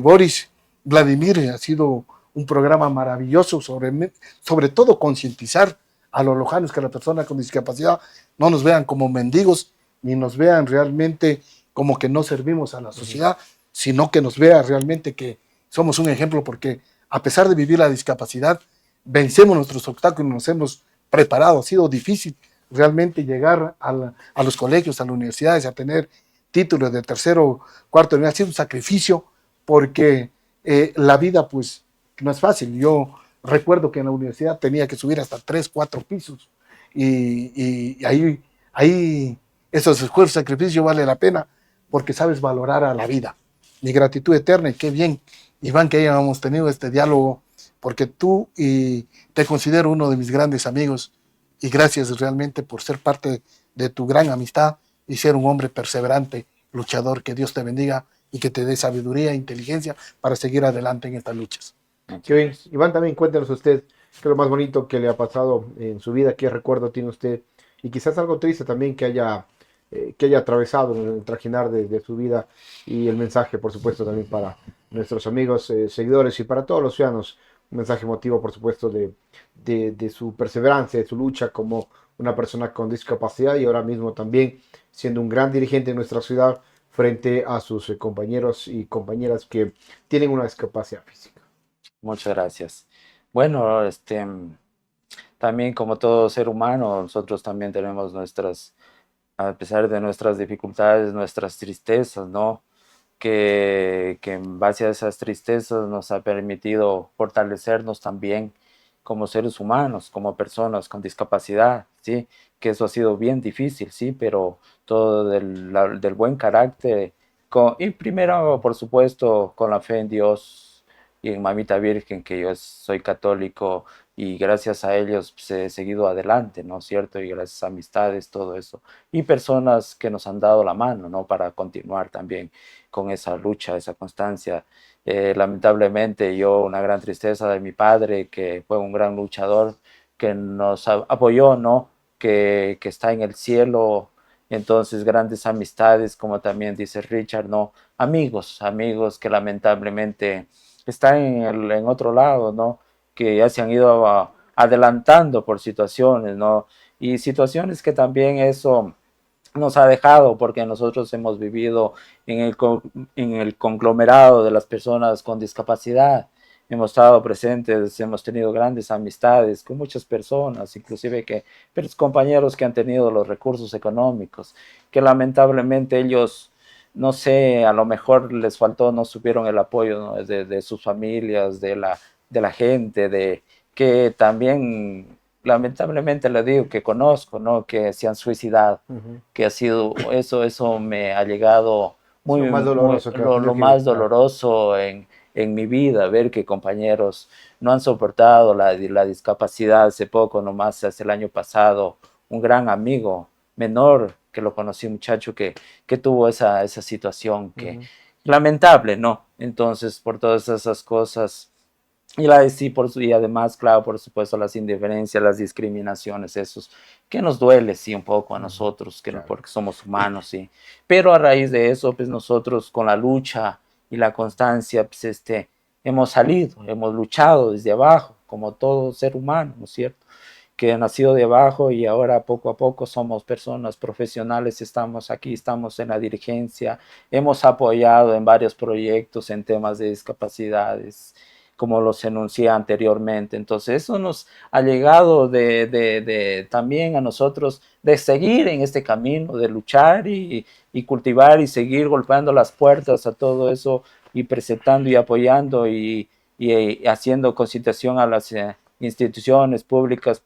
Boris, Vladimir, ha sido un programa maravilloso sobre todo concientizar a los lojanos que las personas con discapacidad no nos vean como mendigos, ni nos vean realmente como que no servimos a la sociedad, sino que nos vea realmente que somos un ejemplo, porque a pesar de vivir la discapacidad, vencemos nuestros obstáculos, nos hemos preparado. Ha sido difícil realmente llegar a los colegios, a las universidades, a tener títulos de tercero, cuarto nivel. Ha sido un sacrificio porque la vida pues no es fácil. Yo recuerdo que en la universidad tenía que subir hasta 3, 4 pisos y ahí esos esfuerzos, sacrificios vale la pena porque sabes valorar a la vida. Mi gratitud eterna y qué bien, Iván, que hayamos tenido este diálogo, porque tú y te considero uno de mis grandes amigos y gracias realmente por ser parte de tu gran amistad y ser un hombre perseverante, luchador. Que Dios te bendiga y que te dé sabiduría e inteligencia para seguir adelante en estas luchas. Qué bien. Iván, también cuéntenos usted qué es lo más bonito que le ha pasado en su vida, qué recuerdo tiene usted y quizás algo triste también que haya atravesado en el trajinar de su vida y el mensaje, por supuesto, también para nuestros amigos, seguidores y para todos los ciudadanos. Un mensaje emotivo, por supuesto, de su perseverancia, de su lucha como una persona con discapacidad y ahora mismo también siendo un gran dirigente en nuestra ciudad frente a sus compañeros y compañeras que tienen una discapacidad física. Muchas gracias. Bueno, también como todo ser humano, nosotros también tenemos nuestras, a pesar de nuestras dificultades, nuestras tristezas, ¿no? que en base a esas tristezas nos ha permitido fortalecernos también como seres humanos, como personas con discapacidad, ¿sí? Que eso ha sido bien difícil, sí, pero todo del buen carácter, y primero, por supuesto, con la fe en Dios y en Mamita Virgen, que yo soy católico y gracias a ellos pues, he seguido adelante, ¿no es cierto? Y gracias a amistades, todo eso. Y personas que nos han dado la mano, ¿no? Para continuar también con esa lucha, esa constancia. Lamentablemente yo, una gran tristeza de mi padre, que fue un gran luchador, que nos apoyó, ¿no? Que está en el cielo. Entonces, grandes amistades, como también dice Richard, ¿no? Amigos que lamentablemente están en otro lado, ¿no? Que ya se han ido adelantando por situaciones, ¿no? Y situaciones que también eso nos ha dejado, porque nosotros hemos vivido en el conglomerado de las personas con discapacidad, hemos estado presentes, hemos tenido grandes amistades con muchas personas, inclusive que compañeros que han tenido los recursos económicos, que lamentablemente ellos, no sé, a lo mejor les faltó, no supieron el apoyo, ¿no? de sus familias, de la gente, de que también lamentablemente le digo que conozco, ¿no? Que se han suicidado, que ha sido, eso me ha llegado Es muy, lo más doloroso que ha tenido lo que más vivir, claro. doloroso en mi vida, ver que compañeros no han soportado la discapacidad. Hace poco, nomás hace el año pasado, un gran amigo menor que lo conocí, un muchacho que tuvo esa situación que lamentable, ¿no? Entonces, por todas esas cosas y, sí, y además, claro, por supuesto, las indiferencias, las discriminaciones, esos, que nos duele, sí, un poco a nosotros, que no, Claro. porque somos humanos, sí. Pero a raíz de eso, pues nosotros con la lucha y la constancia, pues hemos salido, hemos luchado desde abajo, como todo ser humano, ¿no es cierto? Que ha nacido de abajo y ahora poco a poco somos personas profesionales, estamos aquí, estamos en la dirigencia, hemos apoyado en varios proyectos en temas de discapacidades, como los enuncié anteriormente. Entonces eso nos ha llegado también a nosotros de seguir en este camino, de luchar y cultivar y seguir golpeando las puertas a todo eso y presentando y apoyando y haciendo concitación a las instituciones públicas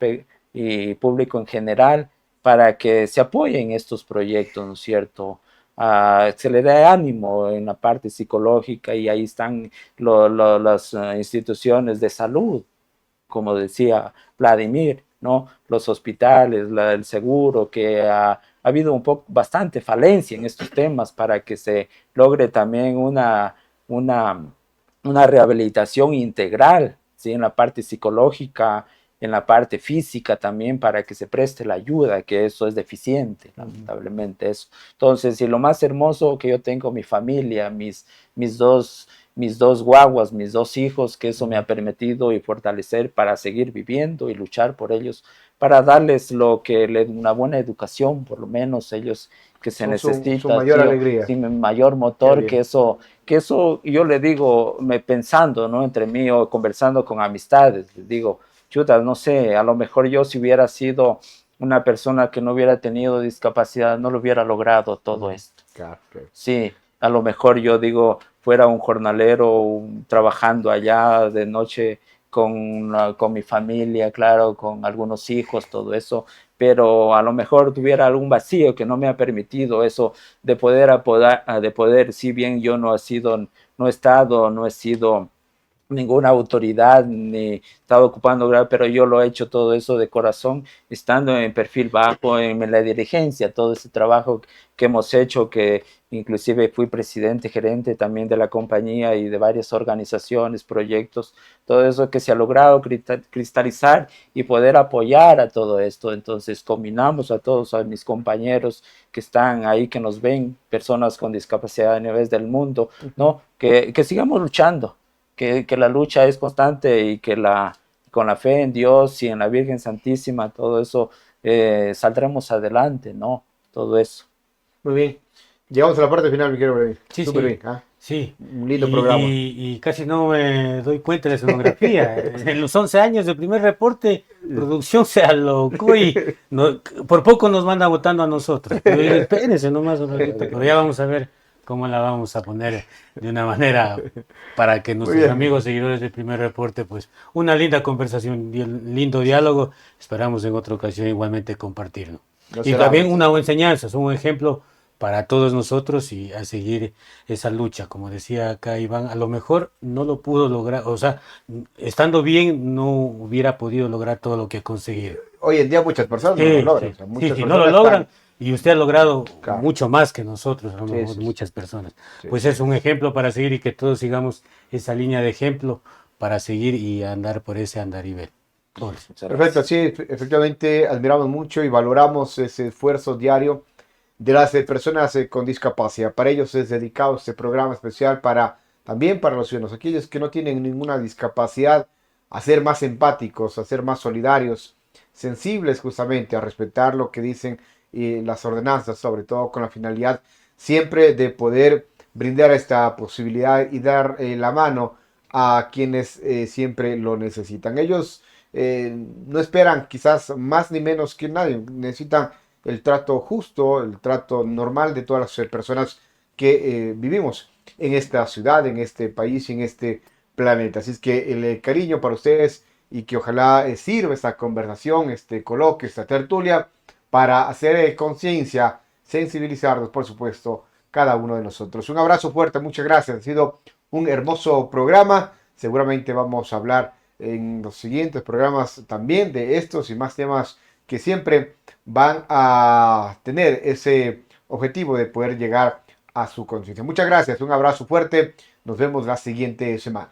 y público en general para que se apoyen estos proyectos, ¿no es cierto? Se le da ánimo en la parte psicológica y ahí están las instituciones de salud, como decía Vladimir, ¿no? Los hospitales, el seguro, que ha habido bastante falencia en estos temas para que se logre también una, una rehabilitación integral, ¿sí? En la parte psicológica, en la parte física también, para que se preste la ayuda, que eso es deficiente, lamentablemente eso. Entonces, y lo más hermoso que yo tengo, mi familia, mis dos guaguas, mis dos hijos, que eso me ha permitido y fortalecer para seguir viviendo y luchar por ellos, para darles una buena educación, por lo menos ellos que se Son su necesita, mayor sí, alegría. sí, mayor motor, que eso yo le digo, pensando, ¿no? Entre mí o conversando con amistades, les digo, chuta, no sé, a lo mejor yo si hubiera sido una persona que no hubiera tenido discapacidad, no lo hubiera logrado todo esto. Claro, claro. Sí, a lo mejor yo digo, fuera un jornalero trabajando allá de noche con mi familia, claro, con algunos hijos, todo eso, pero a lo mejor tuviera algún vacío que no me ha permitido eso de poder, si bien yo no he estado, no he sido ninguna autoridad ni estaba ocupando, pero yo lo he hecho todo eso de corazón, estando en perfil bajo, en la dirigencia, todo ese trabajo que hemos hecho, que inclusive fui presidente, gerente también de la compañía y de varias organizaciones, proyectos, todo eso que se ha logrado cristalizar y poder apoyar a todo esto. Entonces combinamos a todos a mis compañeros que están ahí, que nos ven, personas con discapacidad a nivel del mundo, ¿no? Que sigamos luchando. Que la lucha es constante y que con la fe en Dios y en la Virgen Santísima, todo eso, saldremos adelante, ¿no? Todo eso. Muy bien. Llegamos a la parte final, mi querido Vladimir. Sí, Súper sí. bien. ¿Ah? Sí, Un lindo programa. y casi no me doy cuenta de la escenografía. En los 11 años del primer reporte, producción se alocó y por poco nos manda votando a nosotros. Pero espérense nomás un ratito, pero ya vamos a ver ¿Cómo la vamos a poner de una manera para que nuestros bien. amigos seguidores del Primer Reporte, pues una linda conversación, lindo diálogo, esperamos en otra ocasión igualmente compartirlo. No Y será, también pues. una enseñanza, es un ejemplo para todos nosotros y a seguir esa lucha. Como decía acá Iván, a lo mejor no lo pudo lograr, o sea, estando bien no hubiera podido lograr todo lo que ha conseguido. Hoy en día muchas personas no lo Sí, logran. sí, O sea, sí, muchas sí, no lo personas logran están. y usted ha logrado Claro. mucho más que nosotros, a lo Sí, mejor sí, sí. muchas personas. Sí, Pues sí. es un ejemplo para seguir y que todos sigamos esa línea de ejemplo para seguir y andar por ese andarivel. Todos. Muchas Perfecto, gracias. sí, efectivamente admiramos mucho y valoramos ese esfuerzo diario de las personas con discapacidad. Para ellos es dedicado este programa especial para también para los ciudadanos, aquellos que no tienen ninguna discapacidad, a ser más empáticos, a ser más solidarios, sensibles justamente a respetar lo que dicen las ordenanzas, sobre todo con la finalidad siempre de poder brindar esta posibilidad y dar la mano a quienes siempre lo necesitan. Ellos no esperan quizás más ni menos que nadie, necesitan el trato justo, el trato normal de todas las personas que vivimos en esta ciudad, en este país y en este planeta. Así es que el cariño para ustedes y que ojalá sirva esta conversación, este coloquio, esta tertulia para hacer conciencia, sensibilizarnos, por supuesto, cada uno de nosotros. Un abrazo fuerte, muchas gracias. Ha sido un hermoso programa. Seguramente vamos a hablar en los siguientes programas también de estos y más temas que siempre van a tener ese objetivo de poder llegar a su conciencia. Muchas gracias, un abrazo fuerte, nos vemos la siguiente semana.